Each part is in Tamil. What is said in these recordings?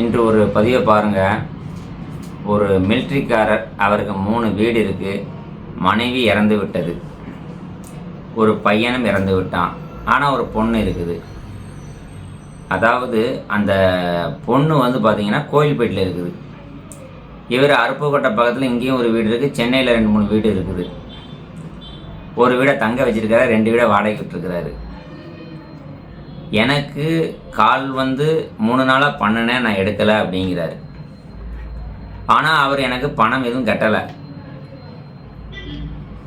இன்று ஒரு பதிவை பாருங்கள். ஒரு மிலிட்ரிக்காரர், அவருக்கு 3 வீடு இருக்குது. மனைவி இறந்து விட்டது, ஒரு பையனும் இறந்து விட்டான். ஆனால் ஒரு பொண்ணு இருக்குது. அதாவது அந்த பொண்ணு வந்து பார்த்திங்கன்னா கோயில்பேட்டில் இருக்குது. இவர் அருப்புக்கோட்டை பக்கத்தில் இங்கேயும் ஒரு வீடு இருக்குது. சென்னையில் 2-3 வீடு இருக்குது. ஒரு வீடை தங்க வச்சுருக்காரு, 2 வீடை வாடகை விட்டுருக்கிறாரு. எனக்கு கால் வந்து 3 நாளாக பண்ணினேன், நான் எடுக்கலை அப்படிங்கிறாரு. ஆனால் அவர் எனக்கு பணம் எதுவும் கட்டலை.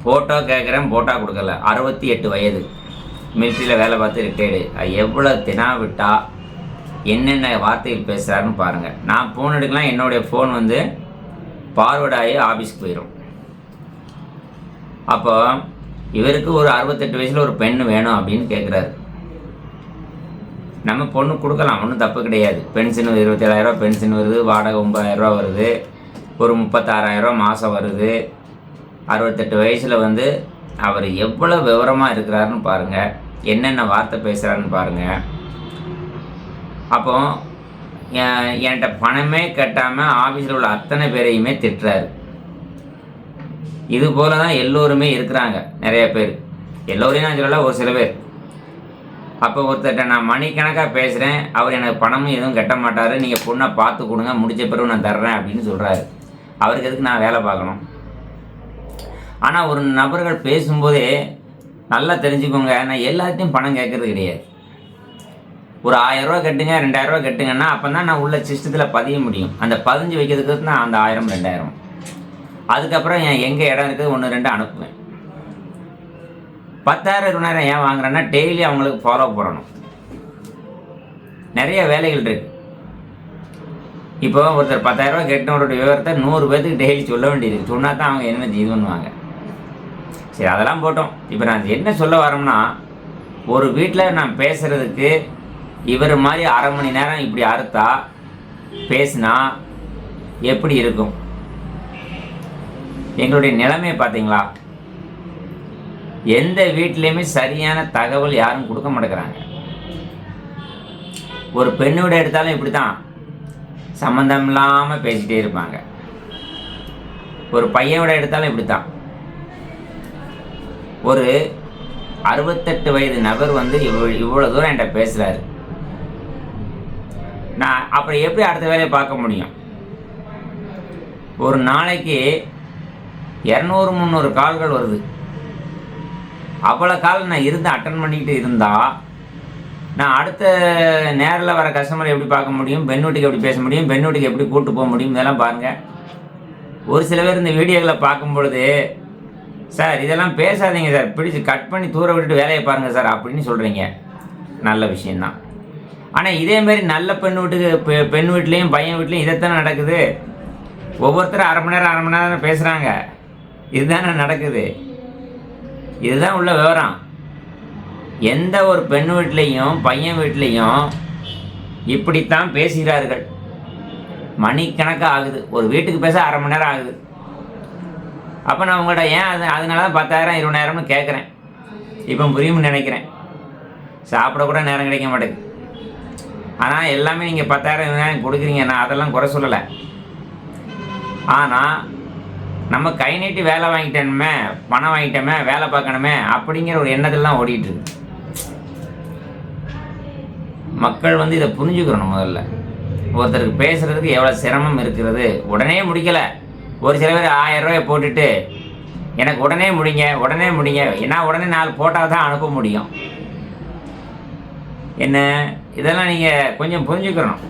ஃபோட்டோ கேட்குறேன், ஃபோட்டோ கொடுக்கல. 68 வயது, மிலிட்ரியில் வேலை பார்த்து ரிட்டையர்டு. எவ்வளோ தினாவிட்டா என்னென்ன வார்த்தைகள் பேசுகிறாருன்னு பாருங்கள். நான் ஃபோன் எடுக்கலாம், என்னுடைய ஃபோன் வந்து ஃபார்வர்ட் ஆகி ஆஃபீஸ்க்கு போயிடும். அப்போ இவருக்கு ஒரு 68 வயசில் ஒரு பெண் வேணும் அப்படின்னு கேட்குறாரு. நம்ம பொண்ணு கொடுக்கலாம், ஒன்றும் தப்பு கிடையாது. பென்ஷன் 27,000 பென்ஷன் வருது, வாடகை 9,000 வருது, ஒரு 36,000 மாதம் வருது. 68 வயசில் வந்து அவர் எவ்வளோ விவரமாக இருக்கிறாருன்னு பாருங்கள், என்னென்ன வார்த்தை பேசுகிறாருன்னு பாருங்கள். அப்போ என்கிட்ட பணமே கட்டாமல் ஆஃபீஸில் உள்ள அத்தனை பேரையுமே திட்டுறாரு. இது போல தான் எல்லோருமே இருக்கிறாங்க, நிறைய பேர். எல்லோரையும் நான் சொல்லலை, ஒரு சில பேர். அப்போ ஒருத்தர்கிட்ட நான் மணிக்கணக்காக பேசுகிறேன், அவர் எனக்கு பணமும் எதுவும் கட்ட மாட்டார், நீங்கள் பொண்ணை பார்த்து கொடுங்க, முடிச்ச பிறகு நான் தர்றேன் அப்படின்னு சொல்கிறாரு. அவருக்கு எதுக்கு நான் வேலை பார்க்கணும்? ஆனால் ஒரு நபர்கள் பேசும்போதே நல்லா தெரிஞ்சுக்கோங்க, நான் எல்லாத்தையும் பணம் கேட்குறது கிடையாது. ஒரு 1000 ரூபா கட்டுங்க, 2000 ரூபா கட்டுங்கன்னா அப்போ தான் நான் உள்ள சிஸ்டத்தில் பதிய முடியும். அந்த பதிஞ்சு வைக்கிறதுக்கு தான் அந்த 1000 2000. அதுக்கப்புறம் எங்கே இடம் இருக்குது 1 2 அனுப்புவேன். 10,000 20,000 ஏன் வாங்குறேன்னா டெய்லி அவங்களுக்கு ஃபாலோ பண்ணணும். நிறைய வேலைகள் இருக்குது. இப்போ ஒருத்தர் 10,000 ரூபா கட்டினவருடைய விவரத்தை 100 பேர்த்துக்கு டெய்லி சொல்ல வேண்டியது. சொன்னால் தான் அவங்க என்ன இது பண்ணுவாங்க. சரி, அதெல்லாம் போட்டோம். இப்போ நான் என்ன சொல்ல வரோம்னா, ஒரு வீட்டில் நான் பேசுகிறதுக்கு இவர் மாதிரி 1/2 மணி நேரம் இப்படி அறுத்தா பேசினா எப்படி இருக்கும்? எங்களுடைய நிலைமையை பார்த்தீங்களா? எந்த வீட்லேயுமே சரியான தகவல் யாரும் கொடுக்க மாட்டேங்கிறாங்க. ஒரு பெண்ணோட எடுத்தாலும் இப்படி தான் சம்மந்தம் இல்லாமல் பேசிகிட்டே இருப்பாங்க. ஒரு பையனோட எடுத்தாலும் இப்படி தான். ஒரு 68 வயது நபர் வந்து இவ்வளோ தூரம் என்கிட்ட பேசுகிறாரு. நான் அப்புறம் எப்படி அடுத்த வேலையை பார்க்க முடியும்? ஒரு நாளைக்கு 200-300 கால்கள் வருது. அவ்வளோ கால் நான் இருந்து அட்டன் பண்ணிக்கிட்டு இருந்தால் நான் அடுத்த நேரில் வர கஸ்டமரை எப்படி பார்க்க முடியும்? பெண் வீட்டுக்கு எப்படி பேச முடியும்? பெண் வீட்டுக்கு எப்படி கூப்பிட்டு போக முடியும்? இதெல்லாம் பாருங்கள். ஒரு சில பேர் இந்த வீடியோக்களை பார்க்கும் பொழுது, சார் இதெல்லாம் பேசாதீங்க சார், பிடிச்சி கட் பண்ணி தூர விட்டுட்டு வேலையை பாருங்கள் சார் அப்படின்னு சொல்கிறீங்க. நல்ல விஷயந்தான். ஆனால் இதேமாரி நல்ல பெண் வீட்லேயும் பையன் வீட்லேயும் இதைத்தானே நடக்குது. ஒவ்வொருத்தரும் 1/2 மணி நேரம் பேசுகிறாங்க. இதுதானே நடக்குது. இதுதான் உள்ள விவரம். எந்த ஒரு பெண் வீட்லேயும் பையன் வீட்லேயும் இப்படித்தான் பேசுகிறார்கள். மணிக்கணக்காக ஆகுது. ஒரு வீட்டுக்கு பேச 1/2 மணி நேரம் ஆகுது. அப்போ நான் உங்கள்கிட்ட ஏன் அதனால தான் 10,000 20,000ன்னு கேட்குறேன். இப்போ புரியும்னு நினைக்கிறேன். சாப்பிட கூட நேரம் கிடைக்க மாட்டேங்குது. ஆனால் எல்லாமே நீங்கள் 10,000 20,000 கொடுக்குறீங்க. நான் அதெல்லாம் குறை சொல்லலை. ஆனால் நம்ம கை நீட்டி வேலை வாங்கிட்டோமே, பணம் வாங்கிட்டோமே, வேலை பார்க்கணுமே அப்படிங்கிற ஒரு எண்ணத்தில் தான் ஓடிட்டுருக்கு. மக்கள் வந்து இதை புரிஞ்சுக்கிறணும். முதல்ல ஒருத்தருக்கு பேசுகிறதுக்கு எவ்வளோ சிரமம் இருக்கிறது. உடனே முடிக்கலை. ஒரு சில பேர் 1000 ரூபாயை போட்டுட்டு எனக்கு உடனே முடிங்க ஏன்னா உடனே 4 போட்டால் தான் அனுப்ப முடியும். என்ன இதெல்லாம் நீங்கள் கொஞ்சம் புரிஞ்சுக்கிறணும்.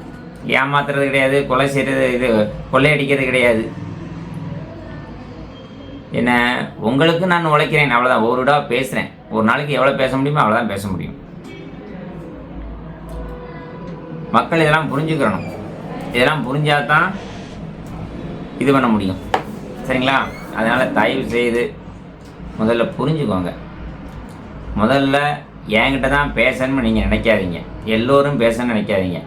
ஏமாத்துறது கிடையாது, கொலை செய்கிறது, இது கொள்ளையடிக்கிறது கிடையாது. என்ன உங்களுக்கு நான் உழைக்கிறேன், அவ்வளோதான். ஒரு விடா பேசுகிறேன். ஒரு நாளைக்கு எவ்வளோ பேச முடியுமோ அவ்வளோதான் பேச முடியும். மக்கள் இதெல்லாம் புரிஞ்சுக்கிறணும். இதெல்லாம் புரிஞ்சால் தான் இது பண்ண முடியும். சரிங்களா? அதனால் தயவு செய்து முதல்ல புரிஞ்சுக்கோங்க. முதல்ல என்கிட்ட தான் பேசணும்னு நீங்கள் நினைக்காதீங்க. எல்லோரும் பேசணும்னு நினைக்காதீங்க.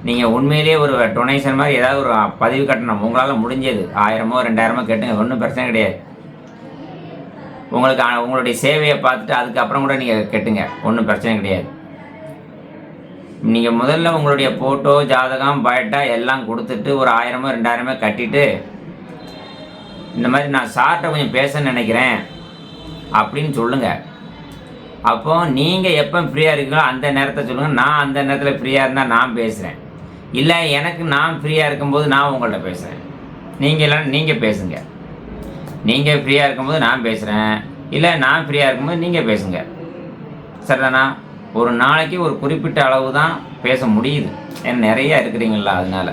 நீங்கள் உண்மையிலேயே ஒரு டொனேஷன் மாதிரி ஏதாவது ஒரு பதிவு கட்டணும். உங்களால் முடிஞ்சது 1000 2000 கட்டுங்க, ஒன்றும் பிரச்சனை கிடையாது. உங்களுக்கு உங்களுடைய சேவையை பார்த்துட்டு அதுக்கப்புறம் கூட நீங்கள் கட்டுங்க, ஒன்றும் பிரச்சனை கிடையாது. நீங்கள் முதல்ல உங்களுடைய ஃபோட்டோ, ஜாதகம், பயோட்டா எல்லாம் கொடுத்துட்டு ஒரு 1000மோ 2000மோ கட்டிட்டு, இந்த மாதிரி நான் சார்கிட்ட கொஞ்சம் பேச நினைக்கிறேன் அப்படின்னு சொல்லுங்கள். அப்போது நீங்கள் எப்போ ஃப்ரீயாக இருக்கீங்களோ அந்த நேரத்தை சொல்லுங்கள். நான் அந்த நேரத்தில் ஃப்ரீயாக இருந்தால் நான் பேசுகிறேன். இல்லை எனக்கு நான் ஃப்ரீயாக இருக்கும்போது நான் உங்கள்கிட்ட பேசுகிறேன். நீங்கள் இல்லைன்னா நீங்கள் பேசுங்க. நீங்கள் ஃப்ரீயாக இருக்கும்போது நான் பேசுகிறேன், இல்லை நான் ஃப்ரீயாக இருக்கும்போது நீங்கள் பேசுங்க. சரிதானா? ஒரு நாளைக்கு ஒரு குறிப்பிட்ட அளவு தான் பேச முடியுது. ஏன்னா நிறையா இருக்கிறீங்களா, அதனால்.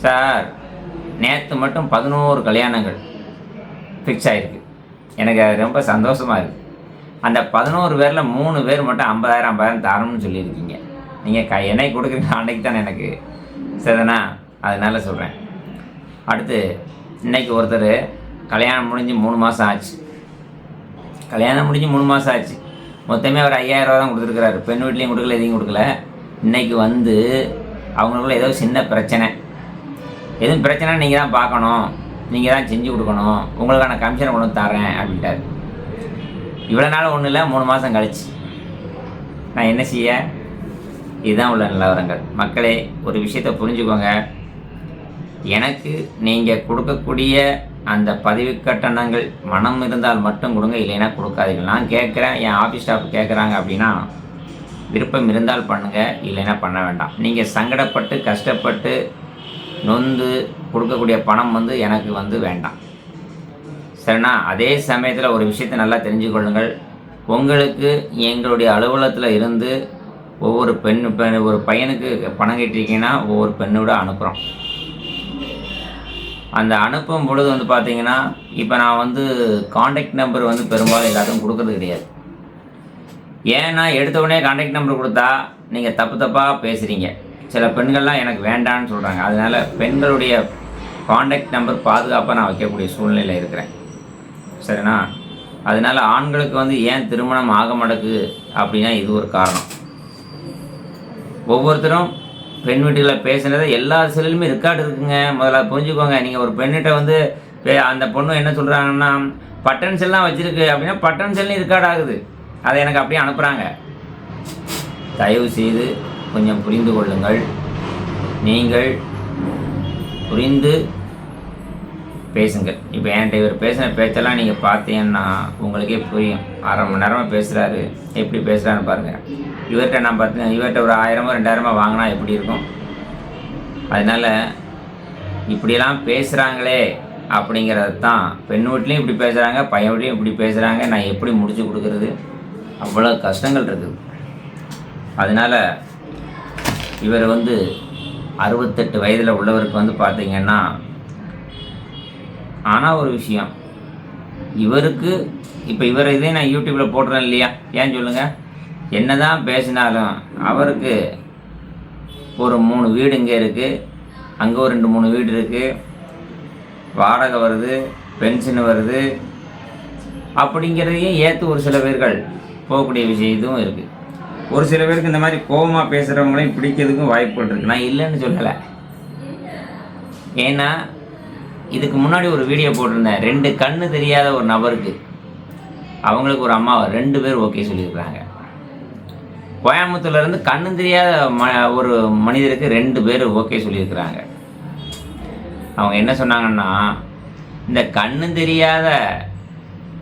சார், நேற்று மட்டும் 11 கல்யாணங்கள் ஃபிக்ஸ் ஆகிருக்கு. எனக்கு அது ரொம்ப சந்தோஷமாக இருக்குது. அந்த 11 பேரில் 3 பேர் மட்டும் 50,000 தரணும்னு சொல்லியிருக்கீங்க. நீங்கள் என்னைக்கு கொடுக்குறீங்க அன்றைக்கு தானே எனக்கு. சரிதானா? அதனால் சொல்கிறேன். அடுத்து இன்றைக்கி ஒருத்தர் கல்யாணம் முடிஞ்சு 3 மாதம் ஆச்சு. கல்யாணம் முடிஞ்சு 3 மாதம் ஆச்சு. மொத்தமே அவர் 5000 தான் கொடுத்துருக்குறாரு. பெண் வீட்லேயும் கொடுக்கல, எதையும் கொடுக்கல. இன்றைக்கி வந்து அவங்களுக்குள்ள ஏதோ சின்ன பிரச்சனை. எதுவும் பிரச்சனை நீங்கள் தான் பார்க்கணும், நீங்கள் தான் செஞ்சு கொடுக்கணும், உங்களுக்கான கமிஷனை கொண்டு வந்து தரேன் அப்படின்ட்டார். இவ்வளோ நாள் ஒன்றும் இல்லை, 3 மாதம் கழிச்சு நான் என்ன செய்ய? இதுதான் உள்ள நிலவரங்கள். மக்களே, ஒரு விஷயத்தை புரிஞ்சுக்கோங்க. எனக்கு நீங்கள் கொடுக்கக்கூடிய அந்த பதிவு கட்டணங்கள் மனம் இருந்தால் மட்டும் கொடுங்க, இல்லைன்னா கொடுக்காதீர்கள். நான் கேட்குறேன், என் ஆஃபீஸ் ஸ்டாஃப் கேட்குறாங்க அப்படின்னா விருப்பம் இருந்தால் பண்ணுங்கள், இல்லைன்னா பண்ண வேண்டாம். நீங்கள் சங்கடப்பட்டு கஷ்டப்பட்டு நொந்து கொடுக்கக்கூடிய பணம் வந்து எனக்கு வந்து வேண்டாம். சரிண்ணா? அதே சமயத்தில் ஒரு விஷயத்தை நல்லா தெரிஞ்சுக்கொள்ளுங்கள். உங்களுக்கு எங்களுடைய அலுவலகத்தில் இருந்து ஒவ்வொரு ஒரு பையனுக்கு பணம் கட்டிருக்கீங்கன்னா ஒவ்வொரு பெண்ணோட அனுப்புகிறோம். அந்த அனுப்பும் பொழுது வந்து பார்த்தீங்கன்னா, இப்போ நான் வந்து காண்டாக்ட் நம்பர் வந்து பெரும்பாலும் எல்லாத்துக்கும் கொடுக்கறது கிடையாது. ஏன்னா எடுத்த உடனே காண்டாக்ட் நம்பர் கொடுத்தா நீங்கள் தப்பாக பேசுகிறீங்க. சில பெண்கள்லாம் எனக்கு வேண்டான்னு சொல்கிறாங்க. அதனால் பெண்களுடைய காண்டாக்ட் நம்பர் பாதுகாப்பாக நான் வைக்கக்கூடிய சூழ்நிலையில் இருக்கிறேன். சரிண்ணா? அதனால் ஆண்களுக்கு வந்து ஏன் திருமணம் ஆக மாட்டேங்குது அப்படின்னா இது ஒரு காரணம். ஒவ்வொருத்தரும் பெண் வீட்டுகளில் பேசுனது எல்லா செல்லுமே ரெக்கார்டு இருக்குங்க. முதல்ல புரிஞ்சுக்கோங்க. நீங்கள் ஒரு பெண்ணிட்ட வந்து அந்த பொண்ணு என்ன சொல்கிறாங்கன்னா, பட்டன் செல்லாம் வச்சுருக்கு அப்படின்னா பட்டன் செல்லையும் ரெக்கார்ட் ஆகுது. அதை எனக்கு அப்படியே அனுப்புகிறாங்க. தயவு செய்து கொஞ்சம் புரிந்து கொள்ளுங்கள். நீங்கள் புரிந்து பேசுங்கள். இப்போ என்கிட்ட இவர் பேசின பேச்செல்லாம் நீங்கள் பார்த்தீங்கன்னா உங்களுக்கே புரியும். 1/2 மணி நேரமாக பேசுகிறாரு, எப்படி பேசுகிறான்னு பாருங்கள். இவர்கிட்ட நான் பார்த்தேன், இவர்கிட்ட ஒரு 1000மோ 2000மோ வாங்கினா எப்படி இருக்கும்? அதனால் இப்படியெல்லாம் பேசுகிறாங்களே அப்படிங்கிறது தான். பெண் வீட்லேயும் இப்படி பேசுகிறாங்க, பையன் வீட்லேயும் இப்படி பேசுகிறாங்க. நான் எப்படி முடிச்சு கொடுக்குறது? அவ்வளோ கஷ்டங்கள் இருக்குது. அதனால் இவர் வந்து 68 வயதில் உள்ளவருக்கு வந்து பார்த்திங்கன்னா, ஆனால் ஒரு விஷயம், இவருக்கு இப்போ இதே நான் யூடியூப்பில் போடுறேன் இல்லையா? ஏன் சொல்லுங்கள்? என்ன தான் பேசினாலும் அவருக்கு ஒரு 3 வீடு இங்கே இருக்குது, அங்கே ஒரு 2-3 வீடு இருக்குது, வாடகை வருது, பென்ஷன் வருது, அப்படிங்கிறதையும் ஏற்று ஒரு சில பேர்கள் போகக்கூடிய விஷயம் இதுவும் இருக்குது. ஒரு சில பேருக்கு இந்த மாதிரி கோபமாக பேசுகிறவங்களையும் பிடிக்கிறதுக்கும் வாய்ப்புகள் இருக்குது. நான் இல்லைன்னு சொல்லலை. ஏன்னா இதுக்கு முன்னாடி ஒரு வீடியோ போட்டிருந்தேன். 2 கண்ணு தெரியாத ஒரு நபருக்கு, அவங்களுக்கு ஒரு அம்மா 2 பேர் ஓகே சொல்லியிருக்கிறாங்க. கோயம்புத்தூர்லேருந்து கண்ணு தெரியாத ஒரு மனிதருக்கு 2 பேர் ஓகே சொல்லியிருக்கிறாங்க. அவங்க என்ன சொன்னாங்கன்னா, இந்த கண்ணு தெரியாத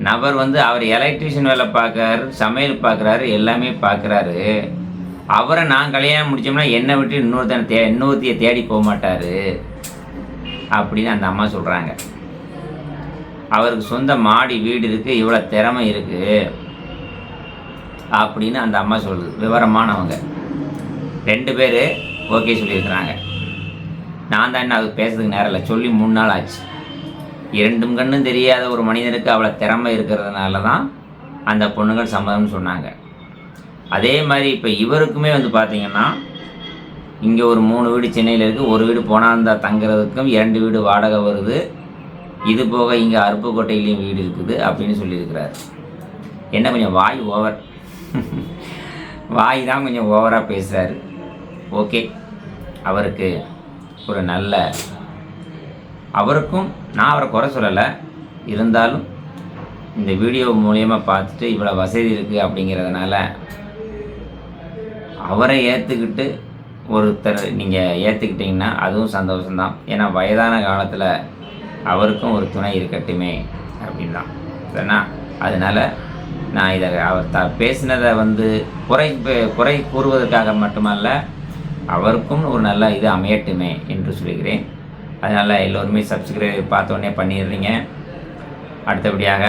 நபர் வந்து அவர் எலக்ட்ரிஷியன் வேலை பார்க்குறாரு, சமையல் பார்க்குறாரு, எல்லாமே பார்க்குறாரு. அவரை நான் கல்யாணம் முடித்தோம்னா என்னை விட்டு இன்னொருத்தியை தேடி போக மாட்டார் அப்படின்னு அந்த அம்மா சொல்கிறாங்க. அவருக்கு சொந்த மாடி வீடு இருக்குது, இவ்வளோ திறமை இருக்குது அப்படின்னு அந்த அம்மா சொல்லுது. விவரமானவங்க 2 பேர் ஓகே சொல்லியிருக்கிறாங்க. நான் தான் என்ன அதுக்கு பேசுறதுக்கு நேரம் இல்லை, சொல்லி 3 நாள் ஆச்சு. 2 கண்ணும் தெரியாத ஒரு மனிதனுக்கு அவ்வளோ திறமை இருக்கிறதுனால தான் அந்த பொண்ணுகள் சம்மதம்னு சொன்னாங்க. அதே மாதிரி இப்போ இவருக்குமே வந்து பார்த்திங்கன்னா, இங்கே ஒரு 3 வீடு சென்னையில் இருக்குது, ஒரு வீடு போனாந்தா தங்குறதுக்கும் 2 வீடு வாடகை வருது, இது போக இங்கே அருப்புக்கோட்டையிலையும் வீடு இருக்குது அப்படின்னு சொல்லியிருக்கிறார். என்ன கொஞ்சம் வாய் ஓவர், வாய் தான் கொஞ்சம் ஓவராக பேசுகிறாரு. ஓகே, அவருக்கு ஒரு நல்ல, அவருக்கும் நான் அவரை குறை சொல்லலை, இருந்தாலும் இந்த வீடியோ மூலியமாக பார்த்துட்டு இவ்வளோ வசதி இருக்குது அப்படிங்கிறதுனால அவரை ஏற்றுக்கிட்டு ஒருத்தர் நீங்கள் ஏற்றுக்கிட்டிங்கன்னா அதுவும் சந்தோஷம்தான். ஏன்னா வயதான காலத்தில் அவருக்கும் ஒரு துணை இருக்கட்டுமே அப்படின்னு தான் சரிண்ணா. அதனால் நான் இதை அவர் பேசினதை குறை கூறுவதற்காக மட்டுமல்ல, அவருக்கும் ஒரு நல்ல இது அமையட்டுமே என்று சொல்கிறேன். அதனால் எல்லோருமே சப்ஸ்கிரைப் பார்த்தோன்னே பண்ணிடுறீங்க. அடுத்தபடியாக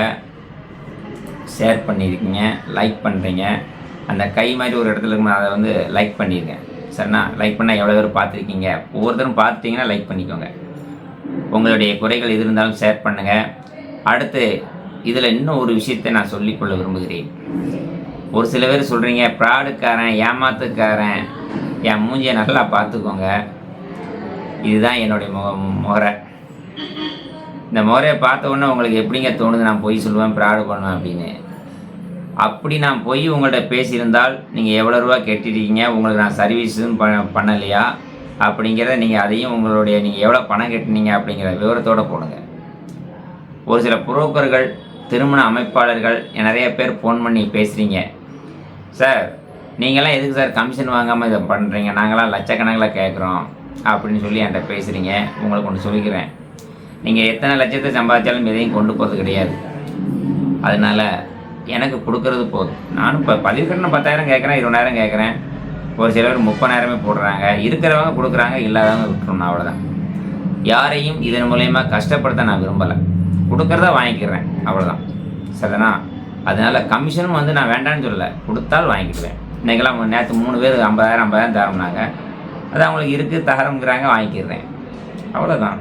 ஷேர் பண்ணியிருக்கீங்க, லைக் பண்ணுறீங்க. அந்த கை மாதிரி ஒரு இடத்துல இருக்கும்போது அதை லைக் பண்ணிடுங்க சரிண்ணா. லைக் பண்ணால் எவ்வளோ பேர் பார்த்துருக்கீங்க, ஒவ்வொருத்தரும் பார்த்துட்டிங்கன்னா லைக் பண்ணிக்கோங்க. உங்களுடைய குறைகள் எது இருந்தாலும் ஷேர் பண்ணுங்கள். அடுத்து இதில் இன்னும் ஒரு விஷயத்தை நான் சொல்லிக்கொள்ள விரும்புகிறேன். ஒரு சில பேர் சொல்கிறீங்க ப்ராடுக்காரன், ஏமாத்துக்காரன், என் மூஞ்சியை நல்லா பார்த்துக்கோங்க. இதுதான் என்னுடைய முறை. இந்த முறையை பார்த்த உடனே உங்களுக்கு எப்படிங்க தோணுது நான் பொய் சொல்லுவேன், ப்ராடு பண்ணுவேன் அப்படின்னு? அப்படி நான் பொய் உங்கள்கிட்ட பேசியிருந்தால் நீங்கள் எவ்வளோ ரூபா கட்டிருக்கீங்க, உங்களுக்கு நான் சர்வீஸும் பண்ணலையா அப்படிங்கிறத நீங்கள் அதையும் நீங்கள் எவ்வளோ பணம் கட்டினீங்க அப்படிங்கிற விவரத்தோடு போடுங்க. ஒரு சில புரோக்கர்கள், திருமண அமைப்பாளர்கள் நிறைய பேர் ஃபோன் பண்ணி பேசுகிறீங்க. சார் நீங்களாம் எதுக்கு சார் கமிஷன் வாங்காமல் இதை பண்ணுறீங்க, நாங்களாம் லட்சக்கணக்கில் கேட்குறோம் அப்படின்னு சொல்லி என்கிட்ட பேசுகிறீங்க. உங்களுக்கு ஒன்று சொல்லிக்கிறேன், நீங்கள் எத்தனை லட்சத்தை சம்பாதிச்சாலும் எதையும் கொண்டு போகிறது கிடையாது. அதனால் எனக்கு கொடுக்கறது போதும். நானும் இப்போ பதிவு கட்டணம் 10,000 கேட்குறேன், 20,000 கேட்குறேன். ஒரு சிலர் 30,000 போடுறாங்க. இருக்கிறவங்க கொடுக்குறாங்க, இல்லாதவங்க விட்டுறணும், அவ்வளோதான். யாரையும் இதன் மூலயமா கஷ்டப்படுத்த நான் விரும்பலை. கொடுக்குறத வாங்கிக்கிறேன், அவ்வளோதான் சரிதானா. அதனால் கமிஷனும் நான் வேண்டான்னு சொல்லலை, கொடுத்தால் வாங்கிக்கிடுவேன். இன்றைக்கெல்லாம் நேற்று 3 பேர் 50,000 தரோம்னாங்க. அது அவங்களுக்கு இருக்குது, தகரம்ங்கிறாங்க, வாங்கிக்கிறேன், அவ்வளோதான்.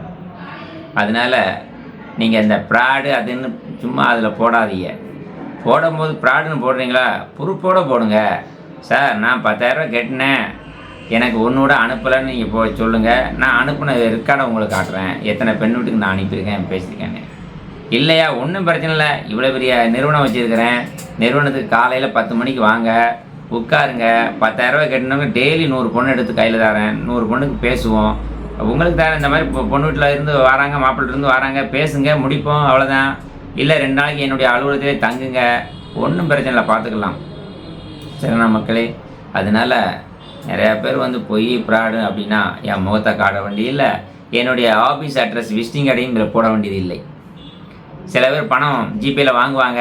அதனால் நீங்கள் இந்த ப்ராடு அதுன்னு சும்மா அதில் போடாதீங்க. போடும்போது ப்ராடுன்னு போடுறீங்களா, பொறுப்போடு போடுங்க. சார் நான் 10,000 கட்டினேன், எனக்கு ஒன்றோட அனுப்பலைன்னு நீங்கள் சொல்லுங்கள். நான் அனுப்பின ரெக்கார்டை உங்களுக்கு காட்டுறேன், எத்தனை பெண் வீட்டுக்கு நான் அனுப்பியிருக்கேன், பேசியிருக்கேன்னு. இல்லையா ஒன்றும் பிரச்சனை இல்லை, இவ்வளோ பெரிய நிறுவனம் வச்சுருக்கிறேன், நிறுவனத்துக்கு காலையில் 10 மணிக்கு வாங்க, உட்காருங்க. 10,000 கட்டினவங்க டெய்லி 100 பொண்ணு எடுத்து கையில் தரேன், 100 பொண்ணுக்கு பேசுவோம். உங்களுக்கு தரேன். இந்த மாதிரி பொண்ணு வீட்டில் இருந்து வராங்க, மாப்பிள்ளை இருந்து வராங்க, பேசுங்க, முடிப்போம், அவ்வளோதான். இல்லை 2 நாளைக்கு என்னுடைய அலுவலகத்திலே தங்குங்க, ஒன்றும் பிரச்சனை இல்லை, பார்த்துக்கலாம் சரிண்ணா மக்களே. அதனால் நிறையா பேர் பொய் ப்ராடு அப்படின்னா என் முகத்தை காட்ட வேண்டியதில்லை, என்னுடைய ஆஃபீஸ் அட்ரஸ் விசிட்டிங் கார்டையும் இதில் போட வேண்டியது இல்லை. சில பேர் பணம் ஜிபேயில் வாங்குவாங்க,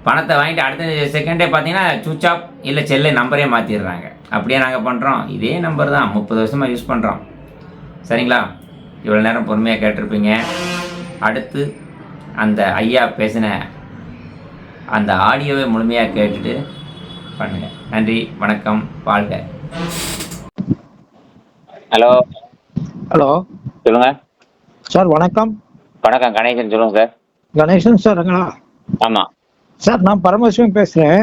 பணத்தை வாங்கிட்டு அடுத்த செகண்டே பார்த்தீங்கன்னா சுவிட்ச் ஆஃப் இல்லை செல்லை நம்பரே மாற்றிடுறாங்க. அப்படியே நாங்கள் பண்ணுறோம், இதே நம்பர் தான் 30 வருஷமாக யூஸ் பண்ணுறோம் சரிங்களா. இவ்வளோ நேரம் பொறுமையாக கேட்டிருப்பீங்க. அடுத்து அந்த ஐயா பேசின அந்த ஆடியோவை முழுமையாக கேட்டுட்டு பண்ணுங்கள். நன்றி, வணக்கம், வாழ்க. ஹலோ ஹலோ சொல்லுங்க சார். வணக்கம். வணக்கம், கணேசன் சொல்லுங்க சார். கணேசன் சாருங்களா? ஆமாம் சார், நான் பரமசிவம் பேசுறேன்,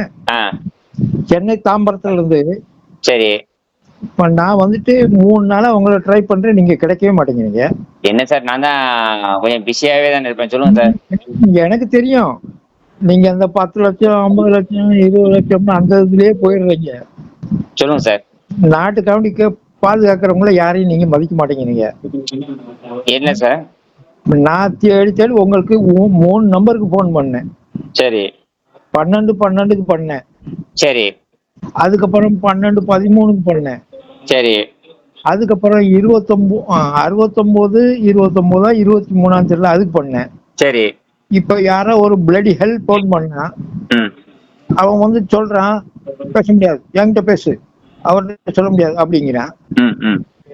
சென்னை தாம்பரத்துல இருந்து. சரி. இப்போ நான் 3 நாளா உங்களை ட்ரை பண்றேன், நீங்க கிடைக்கவே மாட்டேங்கிறீங்க. என்ன சார், நான் தான் கொஞ்சம் பிஸியாகவே தான் இருப்பேன். சொல்லுங்க சார். எனக்கு தெரியும், நீங்க அந்த 10 லட்சம் 50 லட்சம் 20 லட்சம் அந்த இதுலயே போயிடுறீங்க. சொல்லுங்க சார். நாட்டுக்காண்டி பாதுகாக்கிறவங்கள யாரையும் நீங்க மதிக்க மாட்டேங்கிறீங்க. என்ன சார்? நான் தேடி உங்களுக்கு 3 நம்பருக்கு போன் பண்ணேன். சரி. 12க்கு பண்ணேன். சரி. அதுக்கப்புறம் 12-13க்கு பண்ணேன். சரி. அதுக்கப்புறம் 69 23 தெரியல, அதுக்கு பண்ணேன். சரி. இப்ப யாரோ ஒரு பிளடி ஹெல்ப் போன் பண்ணா, அவன் சொல்றான் பேச முடியாது, என்கிட்ட பேசு, அவர்கிட்ட சொல்ல முடியாது அப்படிங்கிறான்.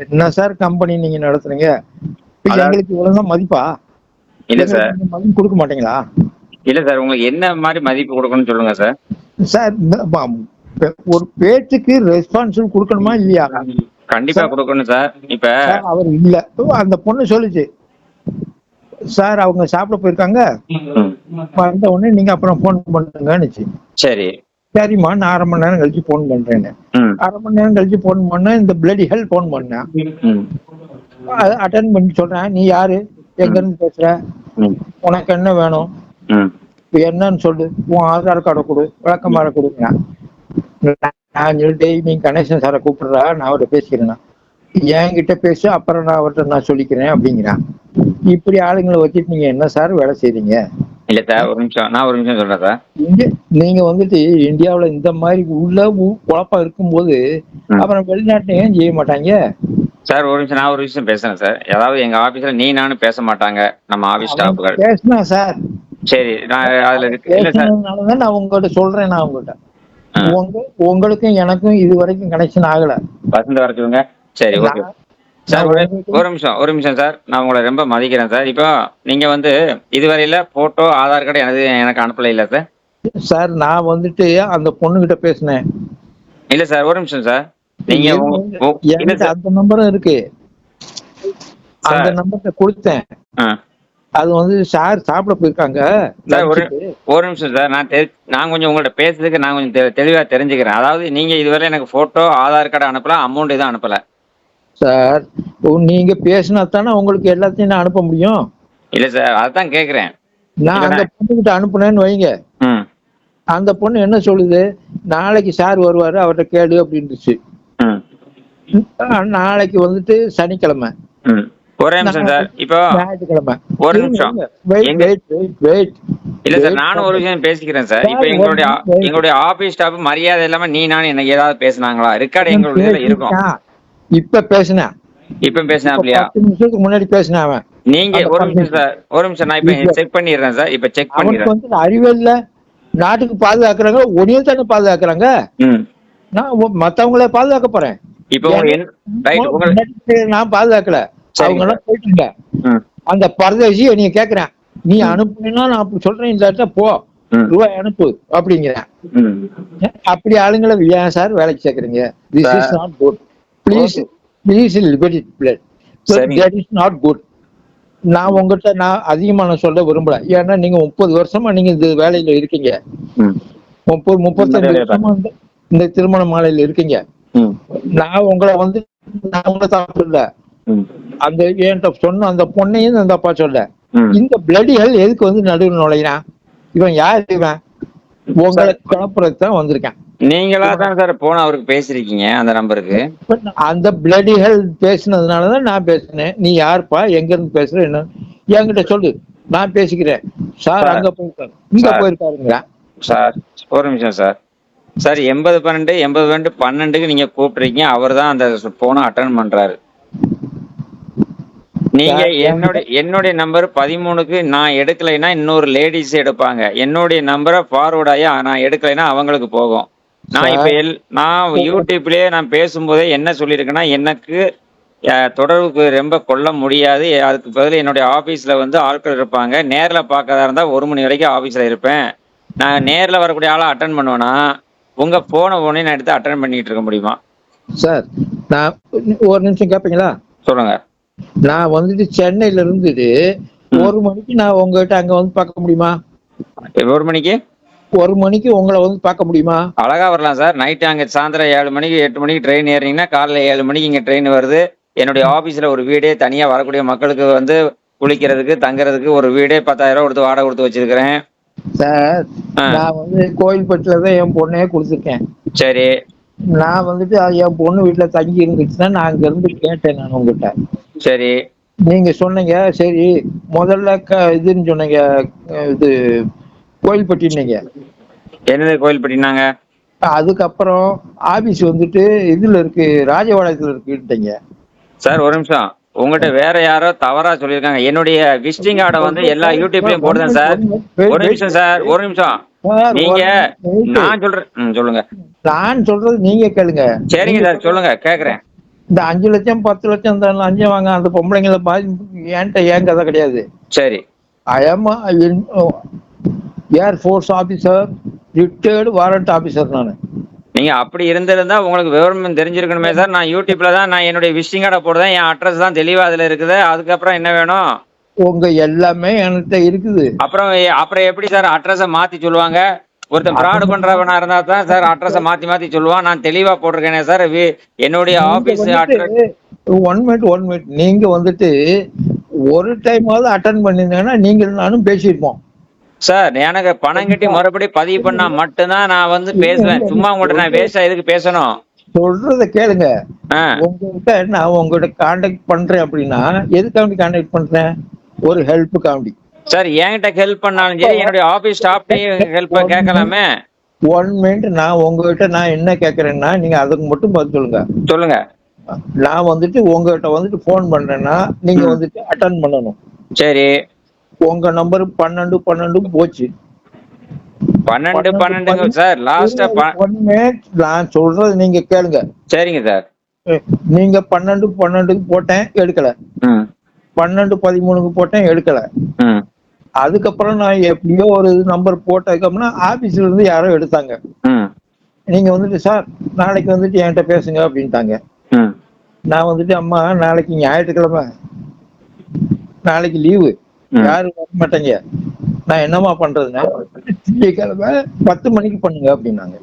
என்ன சார் கம்பெனி நீங்க நடத்துறீங்க? எங்களுக்கு இவ்வளவுதான் மதிப்பா? இல்ல சார், மதிப்பு கொடுக்க மாட்டீங்களா? இல்ல சார், உங்களுக்கு என்ன மாதிரி மதிப்பு கொடுக்கணும்னு சொல்லுங்க சார். சார், ஒரு பேச்சுக்கு ரெஸ்பான்சிபிள் கொடுக்கணுமா இல்லையா? கண்டிப்பா கொடுக்கணும் சார். இப்ப அவர் இல்ல, அந்த பொண்ணு சொல்லுச்சு சார் அவங்க சாப்பிட போயிருக்காங்க, வந்த உடனே நீங்க அப்புறம் போன் பண்ணுங்கன்னுச்சு. சரி. சரிம்மா, நான் 1/2 மணி நேரம் கழிச்சு போன் பண்றேன்னு. 1/2 மணி நேரம் கழிச்சு போன் பண்ண, இந்த பிளடி ஹெல்ப் போன் பண்ணேன். அட்டன் பண்ணி சொல்றேன், நீ யாரு, எங்க இருந்து பேசுற, உனக்கு என்ன வேணும், என்னன்னு சொல்லு, உன் ஆதார் கார்டை கொடு, விளக்கமாற கொடுக்குறேன். நான் நீ கணேசன் சாரை கூப்பிடுறா, நான் அவர்கிட்ட பேசிக்கிறேன், என்கிட்ட பேசு, அப்புறம் நான் அவர்கிட்ட சொல்லிக்கிறேன் அப்படிங்கிறான். இப்படி ஆளுங்களை வச்சுட்டு நீங்க என்ன சார் வேலை செய்றீங்க? இல்ல சார், ஒரு நிமிஷம், நான் ஒரு நிமிஷம் சொல்றேன் சார். நீங்க இந்தியாவுல இந்த மாதிரி உள்ள குழப்பம் இருக்கும்போது அப்புறம் வெளிநாட்டுல ஏன் செய்ய மாட்டாங்க? சார் ஒரு நிமிஷம், நான் ஒரு விஷயம் பேசுறேன் சார். அதாவது எங்க ஆபீஸ்ல நீ நானும் பேச மாட்டாங்க, நம்ம ஆபீஸ் ஸ்டாஃப்கள். பேசினா சார், சரி, நான் அதுல இல்ல சார். பேசினதுனாலதான் நான் உங்ககிட்ட சொல்றேன். நான் உங்ககிட்ட உங்களுக்கும் எனக்கும் இது வரைக்கும் கனெக்ஷன் ஆகல. வசந்த வர சொல்லுங்க. சரி, ஓகே சார். ஒரு நிமிஷம் சார், நான் உங்களை ரொம்ப மதிக்கிறேன் சார். இப்போ நீங்க வந்து இதுவரையில போட்டோ ஆதார் கார்டு எனக்கு அனுப்பல இல்ல சார். சார் நான் வந்துட்டு அந்த பொண்ணு கிட்ட பேசினேன். இல்ல சார், ஒரு நிமிஷம் சார். நீங்க அந்த நம்பரும் இருக்கு, அந்த நம்பர்ல கொடுத்தேன். அது வந்து சார் சாப்பிட போயிருக்காங்க. ஒரு நிமிஷம் சார், நான் கொஞ்சம் உங்கள்ட்ட பேசுறதுக்கு நான் கொஞ்சம் தெளிவா தெரிஞ்சுக்கிறேன். அதாவது நீங்க இதுவரை எனக்கு போட்டோ ஆதார் கார்டு அனுப்பல, அமௌண்ட் எதுவும் அனுப்பல சார். நீங்க பேசினா தானே உங்களுக்கு எல்லாத்தையும் நான் அனுப்ப முடியும். இல்ல சார், அதான் கேக்குறேன். நான் அந்த பொண்ணு கிட்ட அனுப்புனேன்னு வைங்க, அந்த பொண்ணு என்ன சொல்லுது, நாளைக்கு சார் வருவாரு அவர்கிட்ட கேடு அப்படின்னுச்சு. நாளைக்கு வந்துட்டு சனிக்கிழமை, ஒரே நிமிஷம் சார். இப்போ ஞாயிற்றுக்கிழமை. ஒரு நிமிஷம் இல்ல சார், நானும் ஒரு விஷயம் பேசிக்கிறேன் சார். இப்ப எங்களுடைய ஆபீஸ் ஸ்டாஃப் மரியாதை இல்லாம நீ நானும் எனக்கு ஏதாவது பேசினாங்களா? ரெக்கார்டு எங்களுடைய இருக்கும். இப்ப பேசினா 10 நிமிஷத்துக்கு முன்னாடி பேசினா அவன். நீங்க ஒரு நிமிஷம் சார், ஒரு நிமிஷம், நான் இப்ப செக் பண்ணிடுறேன் சார். இப்ப செக் பண்ணிடுறேன். வந்து அறிவியல்ல நாட்டுக்கு பாதுகாக்கிறாங்க, ஒனியை தானே பாதுகாக்கிறாங்க. நான் மத்தவங்கள பாதுகாக்க போறேன். இப்ப நான் பாதுகாக்கல, அவங்க எல்லாம் போயிட்டு அந்த பரதேசி நீங்க கேக்குறேன், நீ அனுப்புனா நான் அப்படி சொல்றேன், இல்லாட்டா போ ரூபாய் அனுப்பு அப்படிங்கிறேன். அப்படி ஆளுங்களை ஏன் சார் வேலைக்கு சேர்க்கறீங்க? This is not good. Please liberty plate, that is not good. நான் உங்ககிட்ட நான் அதிகமா நான் சொல்ல விரும்பல. ஏன்னா நீங்க 30 வருஷமா நீங்க இந்த வேலையில இருக்கீங்க, 35 வருஷமா இந்த திருமண மாலையில இருக்கீங்க. நான் உங்களை வந்து நான் உங்களை சாப்பிடல, அந்த என்கிட்ட சொன்ன அந்த பொண்ணையும் அந்த அப்பா சொல்ல. இந்த பிளடிகள் எதுக்கு வந்து நடுவில் நுழையிறான்? இவன் யார்? இவன் உங்களை குழப்பறதுதான் வந்திருக்கான். நீங்களா தான் சார் போன அவருக்கு பேசிருக்கீங்க அந்த நம்பருக்கு. அந்த பிளடிகள் பேசினதுனாலதான் நான் பேசினேன். நீ யாருப்பா, எங்க இருந்து பேசுற, என்ன என்கிட்ட சொல்லு, நான் பேசிக்கிறேன். சார் அங்க போயிருக்காரு, இங்க போயிருக்காருங்க சார். ஒரு நிமிஷம் சார். சார் 80-12 நீங்க கூப்பிடுறீங்க, அவர் தான் அந்த போனை அட்டன் பண்றாரு. நீங்க என்னுடைய நம்பர் 13க்கு நான் எடுக்கலைன்னா இன்னொரு லேடிஸ் எடுப்பாங்க. என்னுடைய நம்பரை ஃபார்வர்ட் ஆகி நான் எடுக்கலைன்னா அவங்களுக்கு போகும். நான் இப்ப நான் யூடியூப்லயே நான் பேசும்போதே என்ன சொல்லியிருக்கேன்னா, எனக்கு தொடர்புக்கு ரொம்ப கொள்ள முடியாது, அதுக்கு பதில் என்னுடைய ஆபீஸ்ல வந்து ஆட்கள் இருப்பாங்க, நேர்ல பார்க்கறதா இருந்தா 1 மணி வரைக்கும் ஆபீஸ்ல இருப்பேன். நான் நேர்ல வரக்கூடிய ஆளை அட்டன் பண்ணுவேன்னா உங்க போன உடனே நான் எடுத்து அட்டன் பண்ணிட்டு இருக்க முடியுமா? சார் நான் ஒரு நிமிஷம் கேட்பீங்களா? சொல்லுங்க. நான் வந்துட்டு சென்னையில இருந்துட்டு 1 மணிக்கு நான் உங்ககிட்ட அங்க வந்து பார்க்க முடியுமா? 1 மணிக்கு 1 மணிக்கு உங்களை வந்து பார்க்க முடியுமா? அழகா வரலாம் சார். நைட்டு அங்க சாயந்தரம் 7 மணிக்கு 8 மணிக்கு ட்ரெயின் ஏறினீங்கன்னா காலைல 7 மணிக்கு இங்க ட்ரெயின் வருது. என்னுடைய ஆபீஸ்ல ஒரு வீடே தனியா வரக்கூடிய மக்களுக்கு வந்து குளிக்கிறதுக்கு தங்குறதுக்கு ஒரு வீடே 10,000 ரூபாய் கொடுத்து வாடகை கொடுத்து வச்சிருக்கிறேன் சார். நான் வந்து கோயில்பட்டில தான் என் பொண்ணையே கொடுத்துருக்கேன். சரி, நான் வந்துட்டு என் பொண்ணு வீட்டுல தங்கி இருந்துச்சுன்னா நான் அங்க இருந்து கேட்டேன் நான் உங்ககிட்ட. சரி, நீங்க சொன்னீங்க சரி, முதல்ல இதுன்னு சொன்னீங்க, இது கோயில்பட்டினீங்க. என்னது கோயில்பட்டினாங்க? அதுக்கப்புறம் ஆபீஸ் வந்துட்டு இதுல இருக்கு, ராஜபாளையத்துல இருக்குட்டீங்க. சார் ஒரு நிமிஷம், உங்ககிட்ட வேற யாரோ தவறா சொல்லியிருக்காங்க. என்னுடைய விசிட்டிங் கார்டை வந்து எல்லா யூடியூப்லயும் போடுறேன் சார். ஒரு நிமிஷம் சார், ஒரு நிமிஷம். நீங்க நான் சொல்றேன், சொல்லுங்க. நான் சொல்றது நீங்க கேளுங்க. சரிங்க சார், சொல்லுங்க, கேக்குறேன். இந்த 5 லட்சம் 10 லட்சம் லஞ்சம் வாங்க அந்த பொம்பளைங்களை என்கிட்ட ஏன் கதை கிடையாது. சரி, I am air force officer, retired warrant officer. நான் நீங்க அப்படி இருந்திருந்தா உங்களுக்கு விவரம் தெரிஞ்சிருக்கணுமே சார். நான் யூடியூப்ல தான் நான் என்னுடைய விசிட்டிங் கார்டை போடுறேன், என் அட்ரஸ் தான் தெளிவா அதுல இருக்குது. அதுக்கப்புறம் என்ன வேணும்? உங்க எல்லாமே என்கிட்ட இருக்குது. அப்புறம் எப்படி சார் அட்ரஸை மாத்தி சொல்லுவாங்க? ஒருத்தன் ஃப்ராட் பண்றவனா இருந்தா தான் சார் அட்ரஸை மாத்தி சொல்லுவான். நான் தெளிவா போட்டிருக்கேனே சார் என்னுடைய ஆபீஸ் அட்ரஸ். 1 மினிட் நீங்க வந்துட்டு ஒரு டைமாவது அட்டன் பண்ணிருந்தீங்கன்னா நீங்க நானும் பேசியிருப்போம் சார். எனக்கு பணம் கட்டி மறுபடி பதிவு பண்ணா மட்டும்தான் நான் வந்து பேசுவேன். சும்மா உங்கள்கிட்ட நான் வேஸ்டா எதுக்கு பேசணும்? சொல்றத கேளுங்க. உங்ககிட்ட நான் உங்ககிட்ட கான்டாக்ட் பண்றேன் அப்படின்னா எதுக்காண்டி கான்டாக்ட் பண்றேன்? ஒரு ஹெல்ப் காண்டி. சார் என்கிட்ட ஹெல்ப் பண்ணாலும் சரி, என்னுடைய ஆபீஸ் ஸ்டாஃப்டையும் ஹெல்ப் கேட்கலாமே. 1 மினிட் நான் உங்ககிட்ட நான் என்ன கேக்குறேன்னா நீங்க அதுக்கு மட்டும் பதில் சொல்லுங்க. சொல்லுங்க. நான் வந்துட்டு உங்ககிட்ட வந்துட்டு போன் பண்றேன்னா நீங்க வந்துட்டு அட்டன் பண்ணணும். சரி. உங்க நம்பர் 12 போச்சு. 12 சார் லாஸ்டா 1 மினிட் நான் சொல்றது நீங்க கேளுங்க. சரிங்க சார். நீங்க 12 போட்டேன் எடுக்கல. 12-13 போட்டேன் எடுக்கல. அதுக்கப்புறம் நான் எப்படியோ ஒரு நம்பர் போட்டதுக்கப்புறம் ஆபீஸ்ல இருந்து யாரோ எடுத்தாங்க. நீங்க வந்துட்டு சார் நாளைக்கு வந்துட்டு என்கிட்ட பேசுங்க அப்படின்ட்டாங்க. நான் வந்துட்டு அம்மா நாளைக்கு ஞாயிற்றுக்கிழமை, நாளைக்கு லீவு, யாரும் வர மாட்டேங்க, நான் என்னம்மா பண்றதுன்னா திங்கக்கிழமை 10 மணிக்கு பண்ணுங்க அப்படின்னாங்க.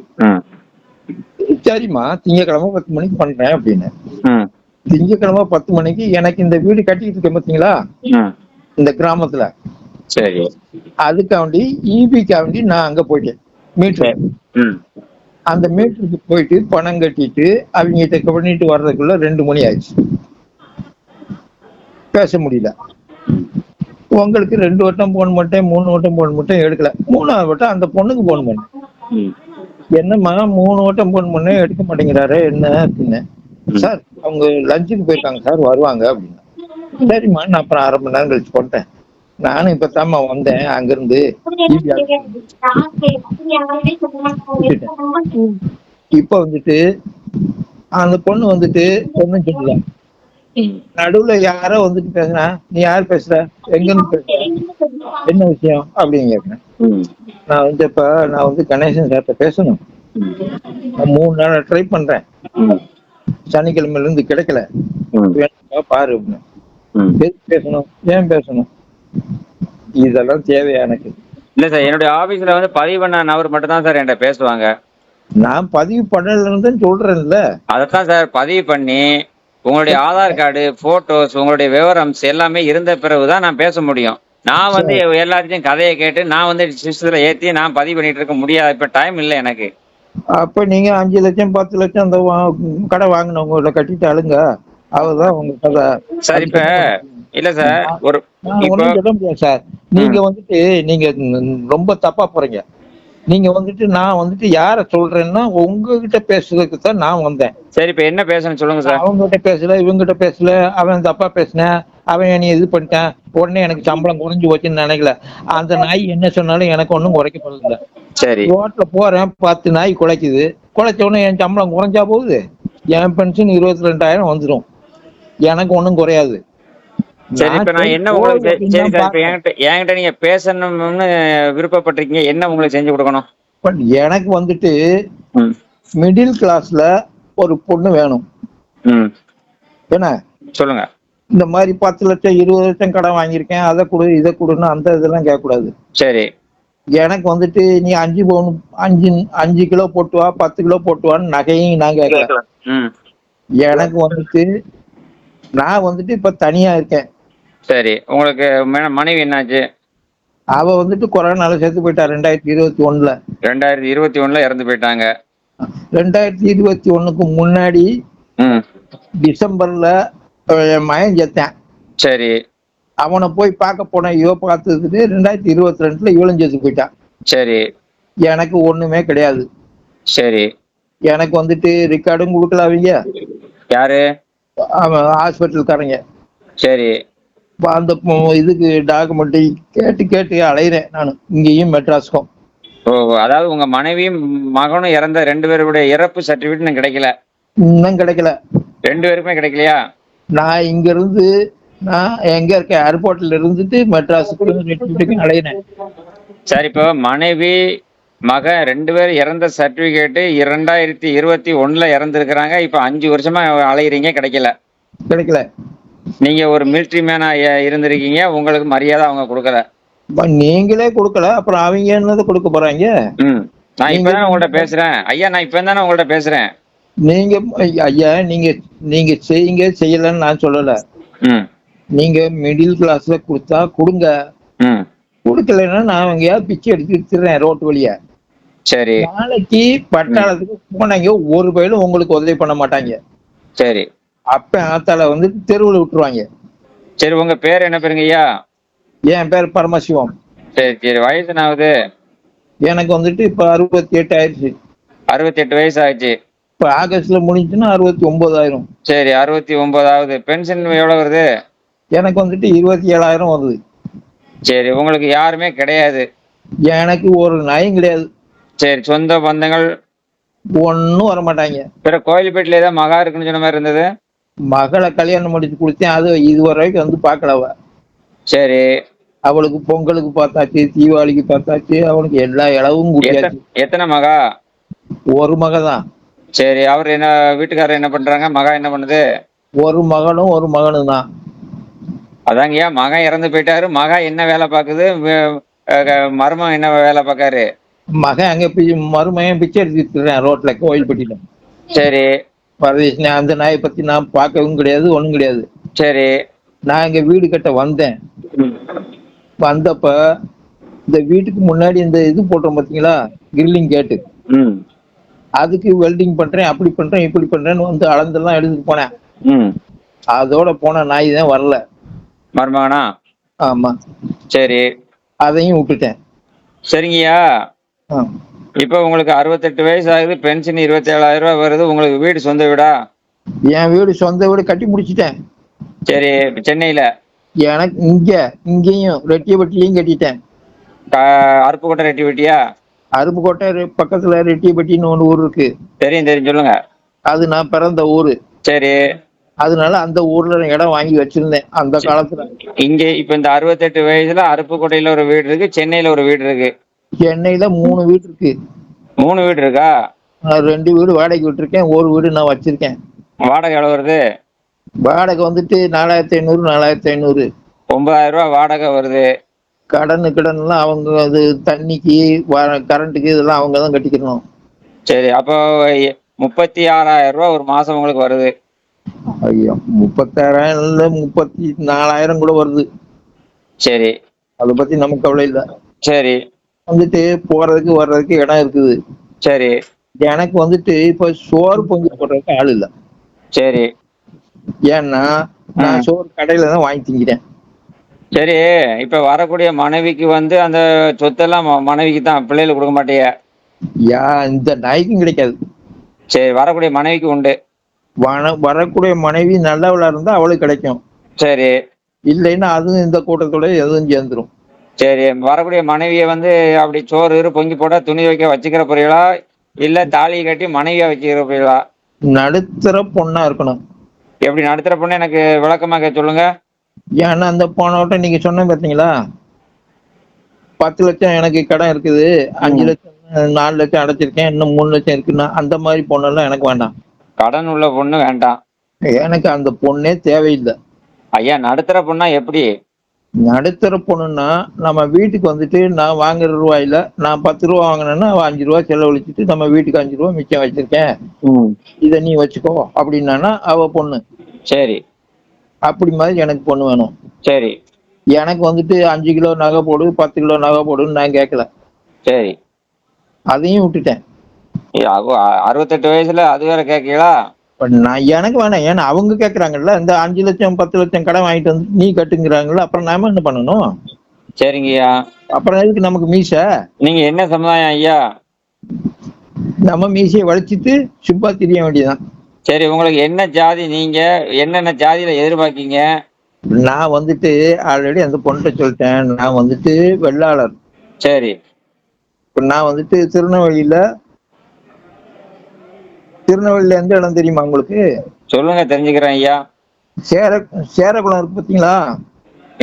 சரிம்மா திங்கக்கிழமை 10 மணிக்கு பண்றேன் அப்படின்னு. திங்கக்கிழமை 10 மணிக்கு எனக்கு இந்த வீடு கட்டிட்டு இருக்கேன் பாத்தீங்களா இந்த கிராமத்துல, சரி, அதுக்காண்டி ஈபிக்காண்டி நான் அங்க போயிட்டேன் மீட்டர். அந்த மீட்டருக்கு போயிட்டு பணம் கட்டிட்டு அவங்க பண்ணிட்டு வர்றதுக்குள்ள 2 மணி ஆயிடுச்சு. பேச முடியல. உங்களுக்கு 2 வட்டம் போன் பண்ணிட்டேன், 3 வட்டம் போன் பண்ணிட்டேன் எடுக்கல. 3ஆவது வட்டம் அந்த பொண்ணுக்கு போன் பண்ணேன். என்னம்மா 3 வட்டம் போன் பண்ணேன் எடுக்க மாட்டேங்கிறாரு என்ன அப்படின்னு. சார் அவங்க லஞ்சுக்கு போயிருக்காங்க சார் வருவாங்க அப்படின்னா. சரிம்மா நான் அப்புறம் 1/2 மணி நேரம் கழிச்சு போட்டேன். நானும் இப்பதாம்மா வந்தேன் அங்கிருந்து. இப்ப வந்துட்டு அந்த பொண்ணு வந்துட்டு ஒண்ணும் சொல்லல. நடுவுல யாரோ வந்துட்டு பேசுனா நீ யார் பேசுற எங்க இருந்து பேசுற என்ன விஷயம் அப்படின்னு கேட்கிறேன். நான் வந்து இப்ப நான் வந்து கணேசன் சார்ட்ட பேசணும். நான் 3 நாளா ட்ரை பண்றேன், சனிக்கிழமையில இருந்து கிடைக்கல, பாரு அப்படின்னு. பேசணும் ஏன் பேசணும், இதெல்லாம் தேவையா எனக்கு? இல்ல சார் என்னுடைய ஆபீஸ்ல வந்து பதிவு பண்ண நபர் மட்டும் தான் சார் என்கிட்ட பேசுவாங்க. நான் பதிவு பண்ணலன்னு சொல்றேன்ல. அதைத்தான் சார் பதிவு பண்ணி உங்களுடைய ஆதார் கார்டு, போட்டோஸ், உங்களுடைய விவரம்ஸ் எல்லாமே இருந்த பிறகுதான் நான் பேச முடியும். நான் வந்து எல்லாத்தையும் கதையை கேட்டு நான் வந்து சிஸ்டத்துல ஏத்தி நான் பதிவு பண்ணிட்டு இருக்க முடியாது. இப்ப டைம் இல்லை எனக்கு. அப்ப நீங்க 5 லட்சம் 10 லட்சம் அந்த கடை வாங்கினவங்க கட்டிட்டு அழுங்க, அவதான் உங்க கதை. சார் இப்ப இல்ல சார் ஒரு ஒண்ணும் சொல்ல முடியாது சார். நீங்க வந்துட்டு நீங்க ரொம்ப தப்பா போறீங்க. நீங்க வந்துட்டு நான் வந்துட்டு யார சொல்றேன்னா உங்ககிட்ட பேசுறதுக்கு தான் நான் வந்தேன். சரி இப்ப என்ன பேசணும் சொல்லுங்க சார். அவங்க கிட்ட பேசல, இவங்கிட்ட பேசல, அவன் தப்பா பேசினேன், அவன் என்னை இது பண்ணிட்டான், உடனே எனக்கு சம்பளம் குறைஞ்சு போச்சுன்னு நினைக்கல. அந்த நாய் என்ன சொன்னாலும் எனக்கு ஒன்றும் குறைக்கப்படுதில்ல. சரி, ரோட்ல போறேன் 10 நாய் குலைக்குது, குலைச்ச உடனே என் சம்பளம் குறைஞ்சா போகுது, என் பென்ஷன் 22,000 வந்துடும், எனக்கு ஒன்றும் குறையாது. சரி இப்ப நான் என்ன உங்களுக்கு சரி சார் இப்ப என்கிட்ட நீங்க பேசணும்னு விருப்பப்பட்டிருக்கீங்க, என்ன உங்களுக்கு செஞ்சு கொடுக்கணும்? பட் எனக்கு வந்துட்டு மிடில் கிளாஸ்ல ஒரு பொண்ணு வேணும். என்ன சொல்லுங்க. இந்த மாதிரி 10 லட்சம் 20 லட்சம் கடன் வாங்கியிருக்கேன், அதை கொடு இதை கொடுன்னு அந்த இதெல்லாம் கேட்கக்கூடாது. சரி, எனக்கு வந்துட்டு நீ 5 பவுன் 5 கிலோ போட்டு வா 10 கிலோ போட்டு வான்னு நகையும் நான் கேட்கல. எனக்கு வந்துட்டு நான் வந்துட்டு இப்ப தனியா இருக்கேன். சரி, உங்களுக்கு மனைவி என்னாச்சு? அவ வந்துட்டு கொரோனால செத்து போயிட்டா 2021ல. 2021ல இறந்து போயிட்டாங்க. 2021க்கு முன்னாடி டிசம்பர்ல என் மகன் செத்தான். சரி, அவனை போய் பார்க்க போனேன், இவ பார்த்ததுக்கு 2022ல இவளும் செத்து போயிட்டான். சரி, எனக்கு ஒண்ணுமே கிடையாது. சரி, எனக்கு வந்துட்டு ரெக்கார்டும் கொடுக்கல அவங்க. யாரு? அவன் ஹாஸ்பிட்டல்காரங்க. சரி, அந்த இதுக்கு டாக்குமெண்ட் கேட்டு கேட்டு அலையிறேன் நான் இங்கேயும் மெட்ராஸ்க்கும். ஓ அதாவது உங்க மனைவியும் மகனும் இறந்த 2 பேருடைய இறப்பு சர்டிபிகேட் கிடைக்கல? இன்னும் கிடைக்கல. 2 பேருக்குமே கிடைக்கலையா? நான் இங்க இருந்து நான் எங்க இருக்கேன் ஏர்போர்ட்ல இருந்துட்டு மெட்ராஸுக்கு அலையிறேன். சரி இப்போ மனைவி மகன் 2 பேரும் இறந்த சர்டிபிகேட் 2021ல இறந்துருக்கிறாங்க. இப்ப 5 வருஷமா அலையிறீங்க, கிடைக்கல. கிடைக்கல. நீங்க ஒரு மிலிட்ரி மேனா இருந்திருக்கீங்க, உங்களுக்கு மரியாதை அவங்க கொடுக்கல. நீங்களே கொடுக்கல, அப்புறம் அவங்க என்னது கொடுக்க போறாங்க? நான் இப்பதான் உங்கள்ட்ட பேசுறேன் ஐயா, நான் இப்ப தானே உங்கள்ட்ட பேசுறேன். நீங்க ஐயா நீங்க செய்யுங்க, செய்யலன்னு நான் சொல்லல. நீங்க மிடில் கிளாஸ்ல கொடுத்தா கொடுங்க, கொடுக்கலன்னா நான் எங்கேயாவது பிச்சை எடுத்துறேன் ரோட்டு வழியா. சரி, நாளைக்கு பட்டாளத்துக்கு போனாங்க, ஒரு பயிலும் உங்களுக்கு உதவி பண்ண மாட்டாங்க. சரி, அப்ப ஆத்தால வந்து தெருவில் விட்டுருவாங்க. சரி, உங்க பேர் என்ன பேருங்க ஐயா? என் பேர் பரமசிவம். சரி சரி, வயசு என்னாவது? எனக்கு வந்துட்டு இப்ப 68 ஆயிடுச்சு. 68 வயசு ஆச்சு. இப்ப ஆகஸ்ட்ல முடிஞ்சுன்னா 69 ஆயிரும். சரி, 69 ஆகுது. பென்ஷன் எவ்வளவு வருது? எனக்கு வந்துட்டு 27,000 வருது. சரி, உங்களுக்கு யாருமே கிடையாது? எனக்கு ஒரு நாயும் கிடையாது. சரி, சொந்த பந்தங்கள் ஒன்னும் வர மாட்டாங்க. பிற கோயில்பேட்டில ஏதாவது மகா இருக்குன்னு சொன்ன மாதிரி இருந்தது. மகளை கல்யாணம் முடிச்சு கொடுத்தேன், அது இதுவரை வரைக்கும் வந்து பார்க்கல அவ. சரி, அவளுக்கு பொங்கலுக்கு பார்த்தாச்சு, தீபாவளிக்கு பார்த்தாச்சு, அவனுக்கு எல்லா இளவும் கூட்டியாச்சு. எத்தனை மகா? ஒரு மக தான். சரி, அவர் என்ன, வீட்டுக்காரர் என்ன பண்றாங்க? மகா என்ன பண்ணுது? ஒரு மகனும் ஒரு மகனும் தான். அதாங்கய்யா, மகன் இறந்து போயிட்டாரு. மகா என்ன வேலை பார்க்குது? மருமகன் என்ன வேலை பார்க்காரு? மகன் அங்க மருமையன் பிச்சை எடுத்துட்டு இருக்கிறேன் ரோட்ல, கோயில்பட்டியில. சரி பரதேஷ், அந்த நாயை பத்தி நான் பார்க்கவும் கிடையாது, ஒண்ணும் கிடையாது. சரி. நான் இங்க வீடு கட்ட வந்தேன். வந்தப்ப இந்த வீட்டுக்கு முன்னாடி இந்த இது போட்டோம் பாத்தீங்களா, கிரில்லிங் கேட்டு, ம் அதுக்கு வெல்டிங் பண்றேன், அப்படி பண்றேன், இப்படி பண்றேன்னு வந்து அளந்தெல்லாம் எடுத்துட்டு போனேன். ம் அதோட போன நாய் தான் வரல. மருமகனா? ஆமா. சரி, அதையும் விட்டுட்டேன். சரிங்கய்யா. ஆ. இப்ப உங்களுக்கு 68 வயசு ஆகுது, பென்ஷன் 27,000 ரூபாய் வருது. உங்களுக்கு வீடு சொந்த வீடா? என் வீடு சொந்த வீடு கட்டி முடிச்சிட்டேன். சரி, சென்னையில எனக்கு இங்கேயும் ரெட்டியப்பட்டிலையும் கட்டிட்டேன். அருப்புக்கோட்டை ரெட்டிப்பட்டியா? அருப்புக்கோட்டை பக்கத்துல ரெட்டியப்பட்டின்னு ஒன்று ஊர் இருக்கு. தெரியும் தெரியும், சொல்லுங்க. அது நான் பிறந்த ஊரு. சரி. அதனால அந்த ஊர்ல இடம் வாங்கி வச்சிருந்தேன் அந்த காலத்துல. இங்க இப்ப இந்த 68 வயசுல அருப்புக்கோட்டையில ஒரு வீடு இருக்கு, சென்னையில ஒரு வீடு இருக்கு. சென்னையில 3 வீடு இருக்கு. 3 வீடு இருக்கா? நான் 2 வீடு வாடகைக்கு விட்டுருக்கேன், ஒரு வீடு நான் வச்சிருக்கேன். வாடகை எவ்வளவு வருது? வாடகை வந்துட்டு 4,500 4,500. 9,000 ரூபாய் வாடகை வருது. கடன்லாம் அவங்க, அது தண்ணிக்கு கரண்ட்டுக்கு இதெல்லாம் அவங்க தான் கட்டிக்கணும். சரி, அப்போ 36,000 ரூபாய் ஒரு மாசம் உங்களுக்கு வருது. ஐயோ, 36,000 இல்ல 34,000 கூட வருது. சரி, அதை பத்தி நமக்கு கவலை இல்லை. சரி, வந்துட்டு போறதுக்கு வர்றதுக்கு இடம் இருக்குது. சரி, எனக்கு வந்துட்டு இப்ப சோறு பொங்கி போடுறதுக்கு ஆள் இல்லை. சரி. ஏன்னா நான் சோறு கடையில தான் வாங்கி திங்கிறேன். சரி, இப்ப வரக்கூடிய மனைவிக்கு வந்து அந்த சொத்தெல்லாம் மனைவிக்கு தான், பிள்ளைகளுக்கு கொடுக்க மாட்டீங்க? இந்த நாய்க்கும் கிடைக்காது. சரி, வரக்கூடிய மனைவிக்கு உண்டு. வரக்கூடிய மனைவி நல்லவளா இருந்தா அவளுக்கு கிடைக்கும். சரி. இல்லைன்னா அதுவும் இந்த கூட்டத்தோட எதுவும் சேர்ந்துரும். சரி, வரக்கூடிய மனைவியை வந்து அப்படி சோறு பொங்கி போட்டா துணி வைக்க வச்சுக்கிற போறீங்களா, இல்ல தாலியை கட்டி மனைவியா வச்சுக்கிற போறீங்களா? நடுத்தர பொண்ணா இருக்கணும். எப்படி நடுத்தர பொண்ணு, எனக்கு விளக்கமாக சொல்லுங்க. ஏன்னா அந்த போன வட்டம் நீங்க சொன்ன பாத்தீங்களா, 10 லட்சம் எனக்கு கடன் இருக்குது, 5 லட்சம் 4 லட்சம் அடைச்சிருக்கேன், இன்னும் 3 லட்சம் இருக்குன்னா அந்த மாதிரி பொண்ணெல்லாம் எனக்கு வேண்டாம். கடன் உள்ள பொண்ணு வேண்டாம். எனக்கு அந்த பொண்ணே தேவையில்லை. ஐயா, நடுத்தர பொண்ணா எப்படி? நடுத்தர பொண்ணுன்னா நம்ம வீட்டுக்கு வந்துட்டு நான் வாங்குற ரூபாயில நான் 10 ரூபா வாங்கினேன்னா அவ 5 ரூபா செலவழிச்சிட்டு நம்ம வீட்டுக்கு 5 ரூபா மிச்சம் வச்சிருக்கேன், இதை நீ வச்சுக்கோ அப்படின்னா அவ பொண்ணு. சரி. அப்படி மாதிரி எனக்கு பொண்ணு வேணும். சரி. எனக்கு வந்துட்டு 5 கிலோ நகை போடு 10 கிலோ நகை போடுன்னு நான் கேட்கல. சரி. அதையும் விட்டுட்டேன். 68 வயசுல அது வேற கேட்கலா? நான் எனக்கு வேணாம். ஏன்னா அவங்க கேட்கறாங்கல்ல, இந்த 5 லட்சம் 10 லட்சம் கடன் வாங்கிட்டு வந்து நீ கட்டுங்கிறாங்கல்ல, அப்புறம் நாம என்ன பண்ணணும்? சரிங்கய்யா. அப்புறம் எதுக்கு நமக்கு மீச? நீங்க என்ன சமுதாயம் ஐயா? நம்ம மீசையை வலிச்சிட்டு சுப்பா திரிய வேண்டியதான். சரி, உங்களுக்கு என்ன ஜாதி? நீங்க என்னென்ன ஜாதியில எதிர்பார்க்கீங்க? நான் வந்துட்டு ஆல்ரெடி அந்த பொண்ணை சொல்லிட்டேன், நான் வந்துட்டு வெள்ளாளர். சரி. இப்ப நான் வந்துட்டு திருநெல்வேலியில எந்த இடம் தெரியுமா உங்களுக்கு? சொல்லுங்க, தெரிஞ்சுக்கிறேன் ஐயா. சேரகுளம் இருக்கு பாத்தீங்களா?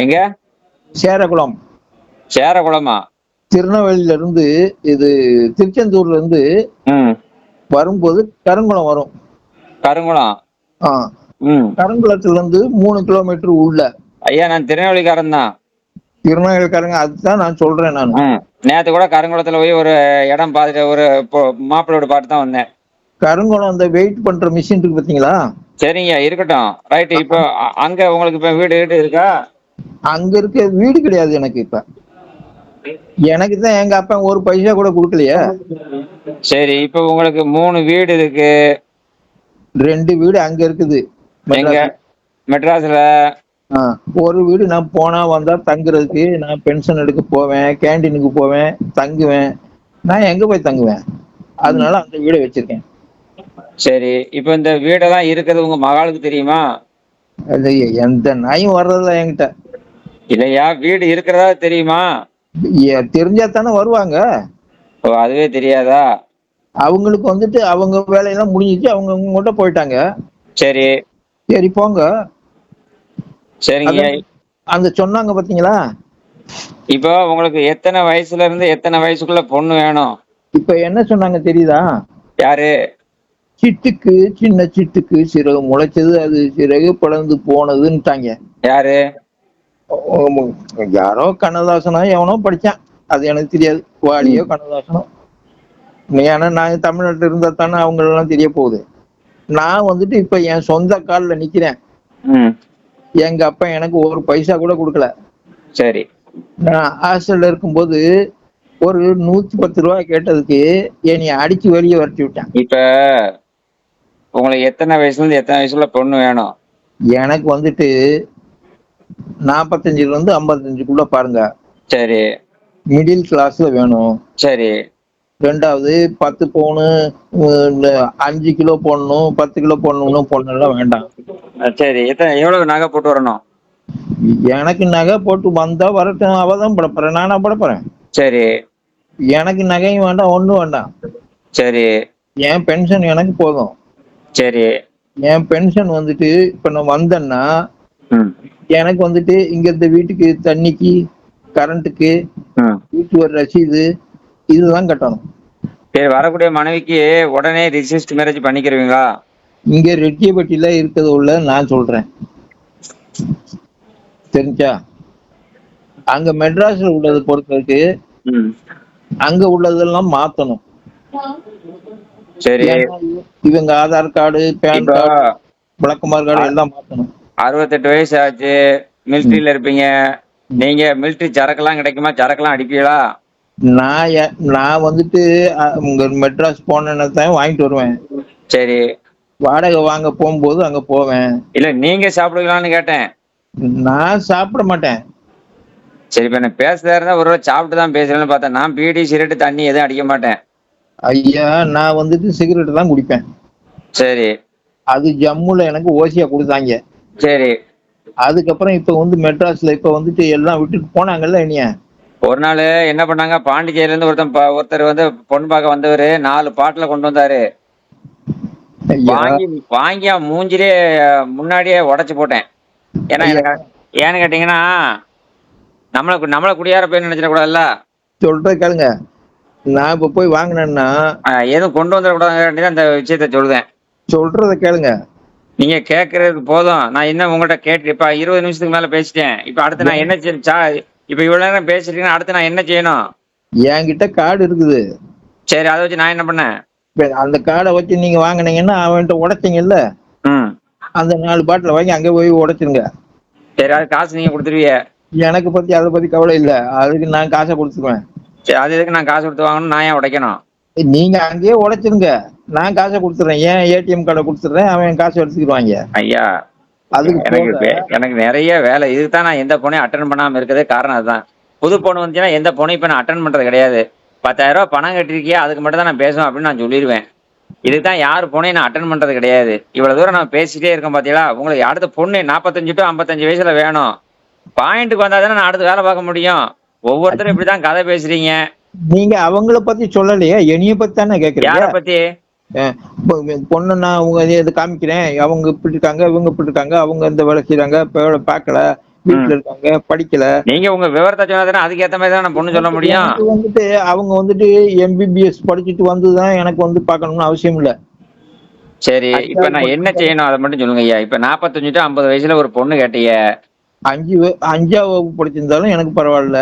எங்க? சேரகுளம். சேரகுளமா? திருநெல்வேலியில இருந்து இது திருச்செந்தூர்ல இருந்து வரும்போது கருங்குளம் வரும். கருங்குளம்? கருங்குளத்துல இருந்து 3 கிலோமீட்டர் உள்ள. ஐயா, நான் திருநெல்வேலிக்காரன் தான். திருநெல்வேலிக்காரங்க, அதுதான் நான் சொல்றேன். நான் நேத்து கூட கருங்குளத்துல போய் ஒரு இடம் பார்த்துட்டு ஒரு மாப்பிள்ளோட பாட்டு தான் வந்தேன். கருங்குளம் அந்த வெயிட் பண்ற மிஷின் இருக்கு பாத்தீங்களா? சரிங்க, இருக்கட்டும், ரைட். இப்போ அங்க உங்களுக்கு இப்ப வீடு இருக்கா? அங்க இருக்க வீடு கிடையாது எனக்கு. இப்ப எனக்கு தான் எங்க அப்பா ஒரு பைசா கூட கொடுக்கலையே. சரி, இப்ப உங்களுக்கு 3 வீடு இருக்கு. 2 வீடு அங்க இருக்குது. எங்க? மெட்ராஸ்ல. ஒரு வீடு நான் போனா வந்தா தங்குறதுக்கு, நான் பென்ஷன் எடுக்க போவேன், கேண்டீனுக்கு போவேன், தங்குவேன். நான் எங்க போய் தங்குவேன்? அதனால அந்த வீடை வச்சிருக்கேன். சரி, இப்ப இந்த வீடெல்லாம் இருக்கிறது உங்க மகாளுக்கு தெரியுமா? அது எந்த நாயும் வர்றதில்ல என்கிட்ட. இல்லையா, வீடு இருக்கிறதா தெரியுமா? தெரிஞ்சா தானே வருவாங்க. ஓ, அதுவே தெரியாதா? அவங்களுக்கு வந்துட்டு அவங்க வேலையெல்லாம் முடிஞ்சிச்சு, அவங்க உங்ககிட்ட போயிட்டாங்க. சரி. சரி போங்க. சரிங்க. அத அந்த சொன்னாங்க பாத்தீங்களா? இப்போ உங்களுக்கு எத்தனை வயசுல இருந்து எத்தனை வயசுக்குள்ள பொண்ணு வேணும்? இப்ப என்ன சொன்னாங்க தெரியுதா? யாரு? சிட்டுக்கு சின்ன சிட்டுக்கு சிறகு முளைச்சது, அது சிறகு பிளந்து போனதுன்னுட்டாங்க. யாரு? யாரோ கண்ணதாசனோ எவனோ படிச்சான், அது எனக்கு தெரியாது. வாலியோ கண்ணதாசனோ. ஏன்னா நான் தமிழ்நாட்டுல இருந்தா தானே அவங்க எல்லாம் தெரிய போகுது. நான் வந்துட்டு இப்ப என் சொந்த கால்ல நிக்கிறேன். ம். எங்க அப்பா எனக்கு ஒரு பைசா கூட கொடுக்கல. சரி. நான் ஹாஸ்டல்ல இருக்கும்போது ஒரு 110 ரூபாய் கேட்டதுக்கு என்னை அடிச்சு வெளியே வரட்டி விட்டான். இப்ப உங்களுக்கு எத்தனை வயசுல இருந்து எத்தனை வயசுல பொண்ணு வேணும்? எனக்கு வந்துட்டு 45ல இருந்து 55க்குள்ள பாருங்க. சரி. மிடில் கிளாஸ்ல வேணும். சரி. ரெண்டாவது 10 பவுனு, 5 கிலோ போடணும், 10 கிலோ போடணும்னு பொண்ணெல்லாம் வேண்டாம். சரி, எவ்வளவு நகை போட்டு வரணும்? எனக்கு நகை போட்டு வந்தா வரட்டும், அவதான் படப்போறேன், நானா படப்போறேன். சரி. எனக்கு நகையும் வேண்டாம், ஒண்ணும் வேண்டாம். சரி. என் பென்ஷன் எனக்கு போதும். சரி. என் பென்ஷன் வந்துட்டு இப்ப நான் வந்தேன்னா ம். எனக்கு வந்துட்டு இங்க இந்த வீட்டுக்கு தண்ணிக்கு, கரண்ட்டுக்கு, ம். வீட்டு ஒரு ரசீது இதுதான் கட்டணும். சரி, வரக்கூடிய மனைவிக்கு உடனே ரிஜிஸ்டர் மேரேஜ் பண்ணிக்கிறீங்களா? இங்க ரெட்டியப்பட்டியில இருக்கிறது உள்ள நான் சொல்றேன், தெரிஞ்சா? அங்க மெட்ராஸ்ல உள்ளது பொறுத்தவரைக்கு ம். அங்க உள்ளதெல்லாம் மாத்தணும். சரி. ஏன்னா இவங்க ஆதார் கார்டு, பேன் இப்போ கார்டு, விளக்குமாறு கார்டு எல்லாம் மாத்தணும். 68 வயசு ஆச்சு, மிலிட்டரியில இருப்பீங்க. நீங்க மிலிட்டரி சரக்கெல்லாம் கிடைக்குமா? சரக்கெல்லாம் அடிப்பீங்களா? நான் வந்துட்டு உங்க மெட்ராஸ் போனேன்னா தான் வாங்கிட்டு வருவேன். சரி. வாடகை வாங்க போகும்போது அங்க போவேன். இல்ல, நீங்க சாப்பிடுவீங்களான்னு கேட்டேன். நான் சாப்பிட மாட்டேன். சரி, இப்ப என்ன பேசுறதா இருந்தா ஒரு வேளை சாப்பிட்டு தான் பேசுறேன்னு பார்த்தேன். நான் பீடி சிகரெட் தண்ணி எதுவும் அடிக்க மாட்டேன். ஐயா, நான் வந்துட்டு சிகரெட் தான் குடிப்பேன். சரி. அது ஜம்முல எனக்கு ஓசியா கொடுத்தாங்க. சரி. அதுக்கப்புறம் இப்ப வந்து மெட்ராஸ்ல இப்ப வந்துட்டு எல்லாம் விட்டுட்டு போனாங்கல்ல என்னைய. ஒரு நாள் என்ன பண்ணாங்க, பாண்டிச்சேரியில இருந்து ஒருத்தர் வந்து பொண்ணு பார்க்க வந்தவரு 4 பாட்டில கொண்டு வந்தாரு. வாங்கி மூஞ்சிலே முன்னாடியே உடைச்சு போட்டேன். ஏன்னா ஏன்னு கேட்டீங்கன்னா, நம்மள குடியார போய் நினைச்சிட கூடாதுல்ல. சொல்ற கேளுங்க, நான் இப்ப போய் வாங்கினேன்னா எதுவும் கொண்டு வந்துடக்கூடாது, அந்த விஷயத்த சொல்லுதேன். சொல்றத கேளுங்க. நீங்க கேட்கறது போதும். நான் என்ன உங்கள்கிட்ட கேட்டு இப்ப 20 நிமிஷத்துக்கு மேல பேசிட்டேன். இப்ப அடுத்து நான் என்ன செய்யணும்? இப்ப இவ்வளவு நேரம் பேசிட்டீங்கன்னா அடுத்து நான் என்ன செய்யணும்? என்கிட்ட கார்டு இருக்குது. சரி, அதை வச்சு நான் என்ன பண்ணேன்? அந்த கார்டை வச்சு நீங்க வாங்கினீங்கன்னா அவன்கிட்ட உடைச்சிங்கல்ல, அந்த 4 பாட்டில வாங்கி அங்க போய் உடைச்சிருங்க. சரி, அது காசு நீங்க கொடுத்துருவீங்க. எனக்கு பத்தி அதை பத்தி கவலை இல்ல, அதுக்கு நான் காசை கொடுத்துக்குவேன். சரி, அது எதுக்கு நான் காசு கொடுத்து வாங்கணும்? நான் ஏன் உடைக்கணும்? நீங்க அங்கேயே உடைச்சிருங்க, நான் காசை கொடுத்துறேன். ஏன் ஏடிஎம் கார்டை கொடுத்துறேன், அவன் காசை எடுத்துக்கிடுவாங்க. ஐயா, அதுக்கு எனக்கு நிறைய வேலை. இதுக்கு தான் நான் எந்த பொண்ணையும் அட்டன் பண்ணாம இருக்கிறதே காரணம் அதுதான். புது பொண்ணு வந்துச்சுன்னா எந்த பொண்ணையும் இப்ப நான் அட்டன் பண்றது கிடையாது. 10,000 ரூபாய் பணம் கட்டிருக்கியா, அதுக்கு மட்டும் தான் நான் பேசுவேன் அப்படின்னு நான் சொல்லிடுவேன். இதுக்கு தான் யாரு பொண்ணையும் நான் அட்டன் பண்றது கிடையாது. இவ்வளவு தூரம் நான் பேசிட்டே இருக்கேன் பாத்தீங்களா? உங்களுக்கு அடுத்த பொண்ணு 45 to 55 வயசுல வேணும். பாயிண்ட்டுக்கு வந்தா தானே நான் அடுத்து வேலை பார்க்க முடியும். ஒவ்வொருத்தரும் இப்படிதான் கதை பேசுறீங்க. நீங்க அவங்கள பத்தி சொல்லலையே, என்னைய பத்தி தானே கேக்குறீங்க. யார பத்தி? பொண்ணு நான் உங்க இது காமிக்கிறேன், அவங்க இப்படி இருக்காங்க, இவங்க இப்படி இருக்காங்க, அவங்க இந்த வேலை செய்யறாங்க, பாக்கல, வீட்டுல இருக்காங்க, படிக்கல. நீங்க உங்க விவரத்தை சொன்னா அதுக்கு ஏத்த மாதிரி தான் நான் பொண்ணு சொல்ல முடியும். வந்துட்டு அவங்க வந்துட்டு எம்பிபிஎஸ் படிச்சுட்டு வந்துதான் எனக்கு வந்து பாக்கணும்னு அவசியம் இல்ல. சரி, இப்ப நான் என்ன செய்யணும் அதை மட்டும் சொல்லுங்க ஐயா. இப்ப 45 to 50 வயசுல ஒரு பொண்ணு கேட்டீங்க. 5ஆம் வகுப்பு படிச்சிருந்தாலும் எனக்கு பரவாயில்ல.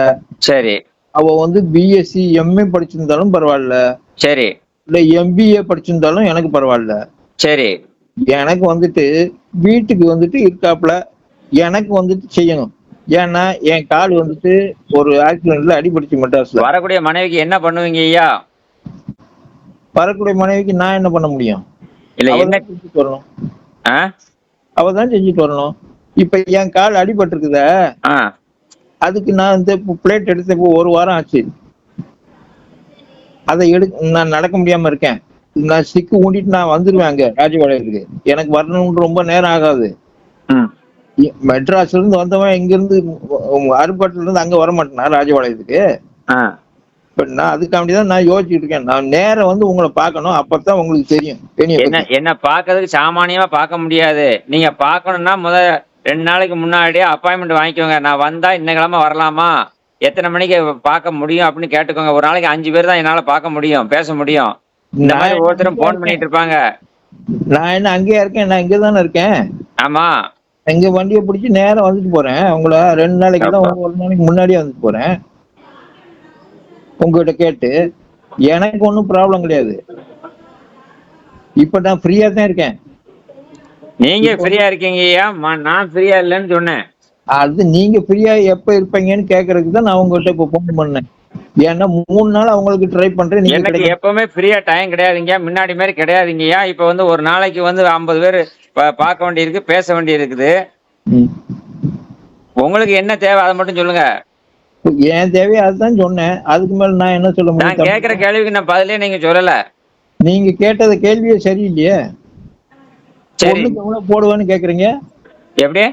சரி. அவ வந்து பிஎஸ்சி எம்ஏ படிச்சிருந்தாலும் பரவாயில்ல. சரி. இல்ல எம்பிஏ படிச்சிருந்தாலும் எனக்கு பரவாயில்ல. சரி. எனக்கு வந்துட்டு வீட்டுக்கு வந்துட்டு இருக்காப்புல எனக்கு வந்துட்டு செய்யணும். ஏன்னா என் கால் வந்துட்டு ஒரு ஆக்சிடென்ட்ல அடிபடிச்சு மெட்ராஸ்ல. வரக்கூடிய மனைவிக்கு என்ன பண்ணுவீங்க ஐயா? வரக்கூடிய மனைவிக்கு நான் என்ன பண்ண முடியும்? இல்ல, என்ன செஞ்சுட்டு வரணும். அவதான் செஞ்சுட்டு வரணும். இப்ப என் கால் அடிபட்டு இருக்குத, அதுக்கு நான் இந்த பிளேட் எடுத்து 1 வாரம் ஆச்சு. அதை நான் நடக்க முடியாம இருக்கேன். நான் ஸ்டிக்கு ஊண்டிட்டு நான் வந்துருவேன் அங்க ராஜபாளையத்துக்கு. எனக்கு வரணும்னு ரொம்ப நேரம் ஆகாது. மெட்ராஸ்ல இருந்து வந்தவன் இங்க இருந்து அருப்பாட்டுல இருந்து அங்க வர மாட்டேனா ராஜபாளையத்துக்கு. இப்ப நான் அதுக்காண்டிதான் நான் யோசிச்சுட்டு இருக்கேன். நான் நேரம் வந்து உங்களை பார்க்கணும், அப்பதான் உங்களுக்கு தெரியும். என்ன பாக்குறதுக்கு சாமானியமா பார்க்க முடியாது. நீங்க பார்க்கணும்னா 2 நாளைக்கு முன்னாடியே அப்பாயின்மெண்ட் வாங்கிக்கோங்க. நான் வந்தா இன்ன கிழமை வரலாமா, எத்தனை மணிக்கு பார்க்க முடியும் அப்படின்னு கேட்டுக்கோங்க. ஒரு நாளைக்கு 5 பேர் தான் என்னால பார்க்க முடியும், பேச முடியும். இந்த மாதிரி ஒவ்வொருத்தரும் போன் பண்ணிட்டு இருப்பாங்க. நான் என்ன அங்கேயா இருக்கேன்? நான் இங்கதானே இருக்கேன். ஆமா, எங்க வண்டியை பிடிச்சி நேரம் வந்துட்டு போறேன். உங்களை 2 நாளைக்கு தான் 1 நாளைக்கு முன்னாடியே வந்துட்டு போறேன். உங்ககிட்ட கேட்டு எனக்கு ஒன்றும் ப்ராப்ளம் கிடையாது. இப்ப நான் ஃப்ரீயா தான் இருக்கேன். நீங்க ஃப்ரீயா இருக்கீங்கய்யா, நான் ஃப்ரீயா இல்லைன்னு சொன்னேன். அது நீங்க ஃப்ரீயா எப்ப இருப்பீங்கன்னு கேக்குறதுக்கு தான் நான் உங்ககிட்ட இப்ப போன் பண்ணேன். ஏன்னா 3 நாள் அவங்களுக்கு ட்ரை பண்றேன். எனக்கு எப்பவுமே ஃப்ரீயா டைம் கிடையாதுங்க, முன்னாடி மாதிரி கிடையாதுங்கய்யா. இப்ப வந்து ஒரு நாளைக்கு வந்து 50 பேர் பார்க்க வேண்டியிருக்கு, பேச வேண்டி இருக்குது. உங்களுக்கு என்ன தேவை அதை மட்டும் சொல்லுங்க. என் தேவையை அதுதான் சொன்னேன். அதுக்கு மேல நான் என்ன சொல்ல முடியும்? நான் கேட்கிற கேள்விக்கு நான் பதிலே நீங்க சொல்லல. நீங்க கேட்டது கேள்வியே சரியில்லையே. பொண்ணுக்கு எவ்வளவு போடுவான்னு கேக்குறீங்க. எப்படி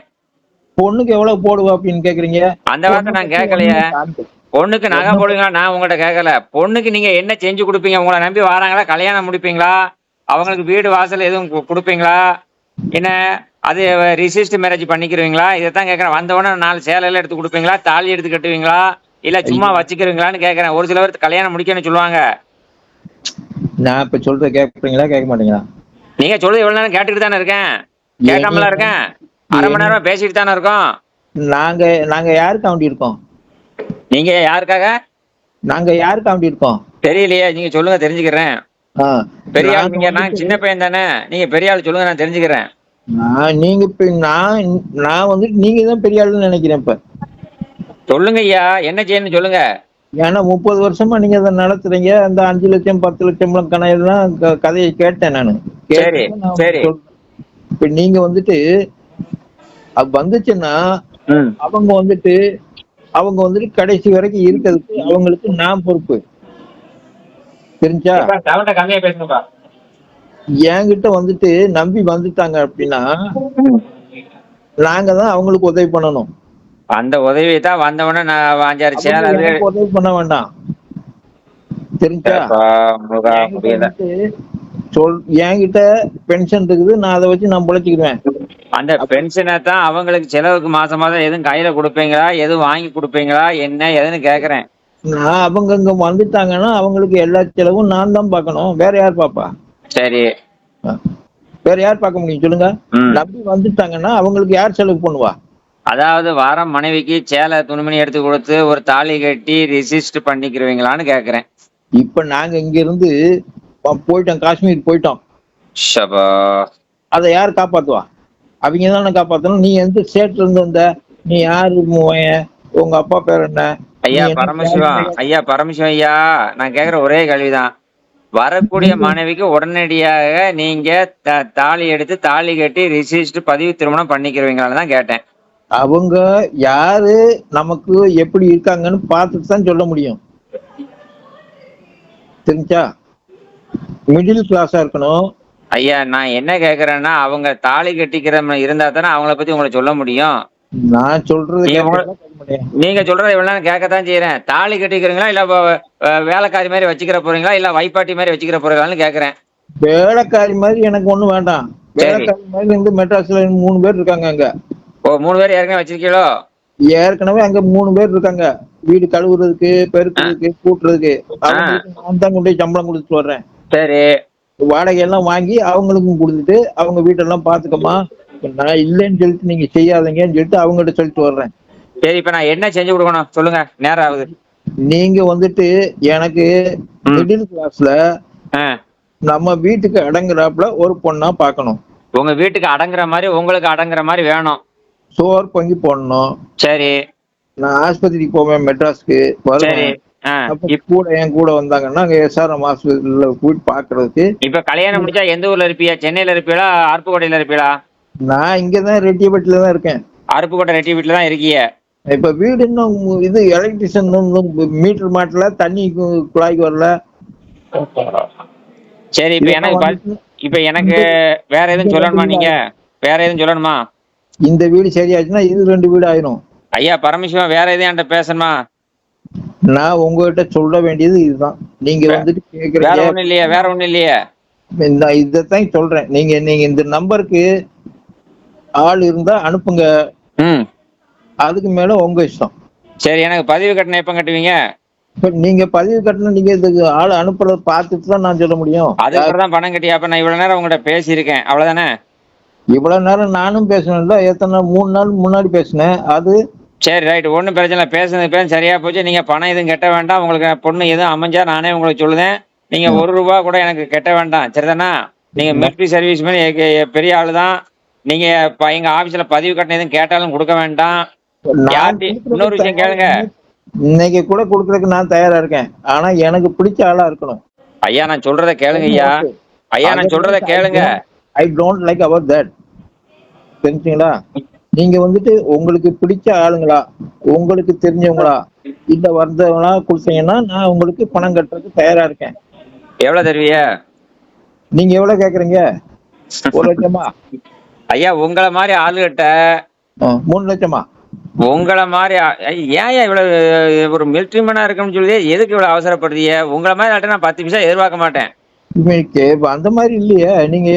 பொண்ணுக்கு எவ்வளவு போடுவா அப்படின்னு கேக்குறீங்க. அந்த வார்த்தை நான் கேட்கலையே. பொண்ணுக்கு நகை போடுவீங்களா நான் உங்கள்கிட்ட கேட்கல. பொண்ணுக்கு நீங்க என்ன செஞ்சு கொடுப்பீங்க? உங்களை நம்பி வராங்களா, கல்யாணம் முடிப்பீங்களா, அவங்களுக்கு வீடு வாசல் எதுவும் கொடுப்பீங்களா, என்ன அது ரிஜிஸ்டர் மேரேஜ் பண்ணிக்கிறீங்களா? இதைத்தான் கேட்கறேன். வந்தவொடனே 4 சேலையில எடுத்து கொடுப்பீங்களா, தாலி எடுத்து கட்டுவீங்களா, இல்ல சும்மா வச்சுக்கிறீங்களான்னு கேட்கறேன். ஒரு சில பேர் கல்யாணம் முடிக்கணும்னு சொல்லுவாங்க. நான் இப்ப சொல்ற கேட்பீங்களா கேட்க மாட்டீங்களா? நீங்க சொல்றது எவ்வளவு நேரம் கேட்டுக்கிட்டு தானே இருக்கேன், கேட்காமலாம் இருக்கேன். அரை மணி நேரம் பேசிட்டு தானே இருக்கோம். நாங்க யாருக்காண்டி இருக்கோம்? நீங்க யாருக்காக? நாங்க யாருக்காண்டி இருக்கோம் தெரியலையே, நீங்க சொல்லுங்க தெரிஞ்சுக்கிறேன். பெரிய ஆள் நீங்க, நான் சின்ன பையன் தானே. நீங்க பெரிய ஆள் சொல்லுங்க, நான் தெரிஞ்சுக்கிறேன். நான் வந்துட்டு நீங்க தான் பெரிய ஆளுன்னு நினைக்கிறேன். இப்ப சொல்லுங்க ஐயா, என்ன செய்யணும் சொல்லுங்க. ஏன்னா 30 வருஷமா நீங்க அதை நடத்துறீங்க. அந்த 5 லட்சம் 10 லட்சம் கணக்கெல்லாம் கதையை கேட்டேன் நானு. சரி சரி. இப்ப நீங்க வந்துட்டு வந்துச்சுன்னா அவங்க வந்துட்டு கடைசி வரைக்கும் இருக்கிறதுக்கு அவங்களுக்கு நான் பொறுப்பு. தெரிஞ்சா? கம்மியா பேசுங்கப்பா. என்கிட்ட வந்துட்டு நம்பி வந்துட்டாங்க அப்படின்னா நாங்க தான் அவங்களுக்கு உதவி பண்ணணும். அந்த உதவி தான் வந்தவொடனே நான் 5-6 சேனல் உதவி பண்ண வேண்டாம். தெரிஞ்சா? என்கிட்ட பென்ஷன் இருக்குது, நான் அதை வச்சு நான் பிழைச்சிக்குவேன். அந்த பென்ஷனை தான் அவங்களுக்கு செலவுக்கு மாசம் மாசம் எதுவும் கையில கொடுப்பீங்களா, எதுவும் வாங்கி கொடுப்பீங்களா, என்ன எதுன்னு கேக்குறேன். நான் அவங்க இங்க வந்துட்டாங்கன்னா அவங்களுக்கு எல்லா செலவும் நான் தான் பார்க்கணும். வேற யார் பாப்பா? சரி, வேற யார் பார்க்க முடியும் சொல்லுங்க? நம்பி வந்துட்டாங்கன்னா அவங்களுக்கு யார் செலவு பண்ணுவா? அதாவது வாரம் மனைவிக்கு சேலை துணிமணி எடுத்து கொடுத்து ஒரு தாலி கட்டி ரிஜிஸ்டர் பண்ணிக்கிறீங்களான்னு கேக்குறேன். இப்ப நாங்க இங்க இருந்து போயிட்டோம், காஷ்மீர் போயிட்டோம். அதை யார் காப்பாத்துவா? அவங்க தானே காப்பாத்தணும். நீ எந்த ஸ்டேட்ல இருந்து வந்த? நீ யாரு? உங்க அப்பா பேர் என்ன? ஐயா பரமசிவம், ஐயா பரமசிவம் ஐயா, நான் கேக்குற ஒரே கேள்விதான். வரக்கூடிய மனைவிக்கு உடனடியாக நீங்க தாலி எடுத்து தாலி கட்டி ரிஜிஸ்டர் பதிவு திருமணம் பண்ணிக்கிறீங்களான்னு தான் கேட்டேன். அவங்க யாரு நமக்கு எப்படி இருக்காங்கன்னு பார்த்துட்டு தான் சொல்ல முடியும். தெரிஞ்சா? மிடில் கிளாஸா இருக்கணும். ஐயா நான் என்ன கேக்குறேன்னா, அவங்க தாலி கட்டிக்கிற இருந்தா தானே அவங்கள பத்தி உங்களை சொல்ல முடியும். நான் சொல்றது நீங்க சொல்றது எவ்வளவு நேரம் கேட்கத்தான் செய்யறேன். தாலி கட்டிக்கிறீங்களா, இல்ல வேலைக்காரி மாதிரி வச்சுக்கிற போறீங்களா, இல்ல வைப்பாட்டி மாதிரி வச்சுக்கிற போறீங்களான்னு கேக்குறேன். வேலைக்காரி மாதிரி எனக்கு ஒண்ணு வேண்டாம். வேலைக்காரி மாதிரி இருந்து மெட்ராஸ்ல 3 பேர் இருக்காங்க அங்க. ஓ 3 பேர் ஏற்கனவே வச்சிருக்கீங்களோ? ஏற்கனவே அங்க 3 பேர் இருக்காங்க. வீடு கழுவுறதுக்கு, பெருக்கிறதுக்கு, கூட்டுறதுக்கு. நான் தான் கொண்டு போய் சம்பளம் கொடுத்துட்டு வர்றேன். சரி, வாடகை எல்லாம் வாங்கி அவங்களுக்கும் கொடுத்துட்டு அவங்க வீட்டெல்லாம் பாத்துக்கமா, நான் இல்லைன்னு சொல்லிட்டு நீங்க செய்யாதீங்கன்னு சொல்லிட்டு அவங்ககிட்ட சொல்லிட்டு வர்றேன். சரி, இப்ப நான் என்ன செஞ்சு கொடுக்கணும் சொல்லுங்க, நேரம் ஆகுது. நீங்க வந்துட்டு எனக்கு மிடில் கிளாஸ்ல நம்ம வீட்டுக்கு அடங்குறாப்புல ஒரு பொண்ணா பாக்கணும். உங்க வீட்டுக்கு அடங்குற மாதிரி, உங்களுக்கு அடங்குற மாதிரி வேணும். சோறு பொங்கி போடணும். சரி, நான் ஆஸ்பத்திரிக்கு போவேன், மெட்ராஸ்க்கு வருவேன். கூட என் கூட வந்தாங்கன்னா அங்க எஸ்ஆர்எம் ஹாஸ்பிட்டல்ல போயிட்டு பாக்குறதுக்கு. இப்ப கல்யாணம் முடிச்சா எந்த ஊர்ல இருப்பியா? சென்னையில இருப்பீங்களா, அருப்புக்கோட்டையில இருப்பீங்களா? நான் இங்கதான் ரெட்டியப்பட்டில தான் இருக்கேன். அருப்புக்கோட்டை ரெட்டியப்பட்டில தான் இருக்கிய. இப்ப வீடு இன்னும் இது எலக்ட்ரிஷியன் மீட்டர் மாட்டல, தண்ணி குழாய்க்கு வரல. சரி, இப்ப இப்ப எனக்கு வேற எதுவும் சொல்லணுமா நீங்க? வேற எதுவும் சொல்லணுமா? இந்த வீடு சரியாச்சுன்னா இது 2 வீடு ஆயிரும். ஐயா பரமசிவம், வேற எதுவும் என்கிட்ட பேசணுமா? நான் உங்ககிட்ட சொல்ல வேண்டியது இதுதான். நீங்க வந்துட்டு வேற கேக்குறீங்க. ஒண்ணும் இல்லையே, வேற ஒண்ணும் இல்லையே. நான் இதைத்தான் சொல்றேன். நீங்க நீங்க இந்த நம்பருக்கு ஆள் இருந்தா அனுப்புங்க. ம். அதுக்கு மேல உங்க இஷ்டம். சரி, எனக்கு பதிவு கட்டணம் எப்ப கட்டுவீங்க? இப்ப நீங்க பதிவு கட்டணும். நீங்க இதுக்கு ஆள் அனுப்புறத பார்த்துட்டு தான் நான் சொல்ல முடியும். அதுக்கு தான் பணம் கட்டி. அப்ப நான் இவ்வளவு நேரம் உங்கள்கிட்ட பேசியிருக்கேன், அவ்வளவுதானே? இவ்வளவு நேரம் நானும் பேசணும்ல. எத்தனை 3 நாள் முன்னாடி பேசினேன். அது சரி, ரைட், ஒன்றும் பிரச்சனை இல்லை. பேசுனது சரியா போச்சு. நீங்க பணம் எதுவும் கட்ட வேண்டாம். உங்களுக்கு பொண்ணு எதுவும் அமைஞ்சா நானே உங்களுக்கு சொல்லுதேன். நீங்க ₹1 கூட எனக்கு கட்ட வேண்டாம், சரிதானா? நீங்க மிலிட்ரி சர்வீஸ் மேலே பெரிய ஆளு தான். நீங்க எங்க ஆபீஸ்ல பதிவு கட்டணம் எதுவும் கேட்டாலும் கொடுக்க வேண்டாம். இன்னொரு விஷயம் கேளுங்க. இன்னைக்கு கூட கொடுக்கறதுக்கு நான் தயாரா இருக்கேன். ஆனா எனக்கு பிடிச்ச ஆளா இருக்கணும். ஐயா நான் சொல்றத கேளுங்க ஐயா. ஐயா நான் சொல்றத கேளுங்க. I don't like about that. தெரிஞ்சுங்களா? நீங்க வந்துட்டு உங்களுக்கு பிடிச்ச ஆளுங்களா, உங்களுக்கு தெரிஞ்சவங்களா, இல்ல வந்தவங்களா கொடுத்தீங்கன்னா நான் உங்களுக்கு பணம் கட்டுறதுக்கு தயாரா இருக்கேன். எவ்வளவு தருவீங்க? நீங்க எவ்வளவு கேக்குறீங்க? 1 லட்சமா? ஐயா உங்களை மாதிரி ஆளுகிட்ட 3 லட்சமா? உங்களை மாதிரி ஏன் இவ்வளவு ஒரு மிலிட்ரி மேனா இருக்குன்னு சொல்லி எதுக்கு இவ்வளவு அவசரப்படுறீங்க? உங்களை மாதிரி ஆள்கிட்ட நான் 10 பைசா எதிர்பார்க்க மாட்டேன். அந்த மாதிரி இல்லையே. நீங்க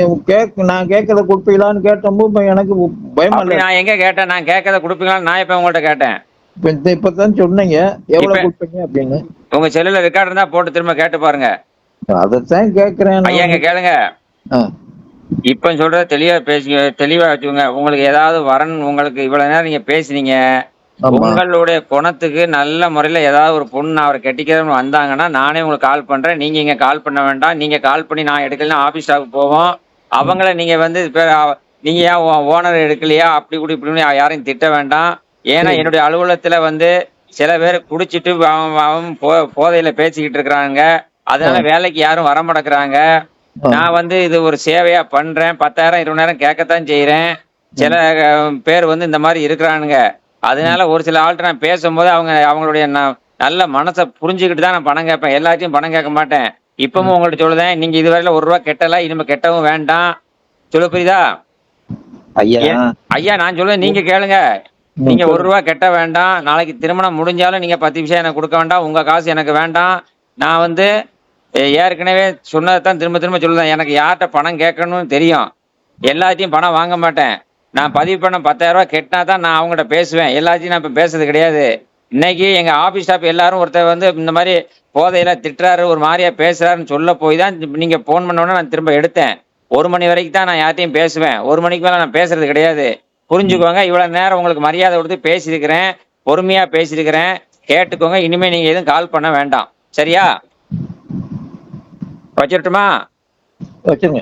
நான் கேட்கறத கொடுப்பீங்களான்னு கேட்டப்போ எனக்கு பயமா இல்ல. நான் எங்க கேட்டேன்? நான் கேட்கறத கொடுப்பீங்களான்னு நான் இப்ப உங்கள்ட்ட கேட்டேன். இப்பதான் சொன்னீங்க எவ்வளவு கொடுப்பீங்க அப்படின்னு. உங்க செல்லுல ரெக்கார்ட் இருந்தா போட்டு திரும்ப கேட்டு பாருங்க. அதைத்தான் கேக்குறேன். ஐயாங்க கேளுங்க. இப்ப சொல்றத தெளிவா வச்சுக்கோங்க. உங்களுக்கு ஏதாவது வரன், உங்களுக்கு இவ்வளவு நேரம் நீங்க பேசுனீங்க, உங்களுடைய குணத்துக்கு நல்ல முறையில ஏதாவது ஒரு பொண்ணு அவரை கட்டிக்கிறவங்க வந்தாங்கன்னா நானே உங்களுக்கு கால் பண்றேன். நீங்க இங்க கால் பண்ண வேண்டாம். நீங்க கால் பண்ணி நான் எடுக்கலாம், ஆபீஸ் ஸ்டாஃப் போவோம். அவங்கள நீங்க வந்து நீங்க ஏன் ஓனர் எடுக்கலையா அப்படி இப்படி யாரையும் திட்ட வேண்டாம். ஏன்னா என்னுடைய அலுவலகத்துல வந்து சில பேர் குடிச்சிட்டு போதையில பேசிக்கிட்டு இருக்கிறாங்க. அதனால வேலைக்கு யாரும் வர மாட்டேங்கிறாங்க. நான் வந்து இது ஒரு சேவையா பண்றேன். 10,000 20,000 கேட்கத்தான் செய்யறேன். சில பேர் வந்து இந்த மாதிரி இருக்கிறானுங்க. அதனால ஒரு சில ஆள்கிட்ட நான் பேசும்போது அவங்களுடைய நல்ல மனசை புரிஞ்சுக்கிட்டு தான் நான் பணம் கேட்பேன். எல்லாத்தையும் பணம் கேட்க மாட்டேன். இப்பவும் உங்கள்கிட்ட சொல்லுதேன், நீங்க இதுவரையில ₹1 கெட்டல, இனிமே கெட்டவும் வேண்டாம். சொல்ல புரியுதா ஐயா? நான் சொல்லுவேன், நீங்க கேளுங்க. நீங்க ₹1 கெட்ட வேண்டாம். நாளைக்கு திருமணம் முடிஞ்சாலும் நீங்க 10 பைசா எனக்கு கொடுக்க வேண்டாம். உங்க காசு எனக்கு வேண்டாம். நான் வந்து ஏற்கனவே சொன்னதான் திரும்ப திரும்ப சொல்லுவேன். எனக்கு யார்கிட்ட பணம் கேட்கணும்னு தெரியும். எல்லாத்தையும் பணம் வாங்க மாட்டேன். நான் பதிவு பண்ண ₹10,000 கெட்டினா தான் நான் அவங்ககிட்ட பேசுவேன். எல்லாத்தையும் நான் இப்ப பேசுறது கிடையாது. இன்னைக்கு எங்க ஆபீஸ் ஸ்டாஃப் எல்லாரும் ஒருத்தர் வந்து இந்த மாதிரி போதையில திட்டுறாரு, ஒரு மாதிரியா பேசுறாருன்னு சொல்ல போய் தான் நீங்க போன் பண்ண உடனே நான் திரும்ப எடுத்தேன். 1 மணி வரைக்கும் தான் நான் யார்ட்டையும் பேசுவேன். 1 மணிக்கு மேல நான் பேசுறது கிடையாது. புரிஞ்சுக்கோங்க. இவ்வளவு நேரம் உங்களுக்கு மரியாதை கொடுத்து பேசியிருக்கிறேன், பொறுமையா பேசியிருக்கிறேன். கேட்டுக்கோங்க. இனிமே நீங்க எதுவும் கால் பண்ண வேண்டாம், சரியா? வச்சிரட்டுமா? வச்சிருங்க.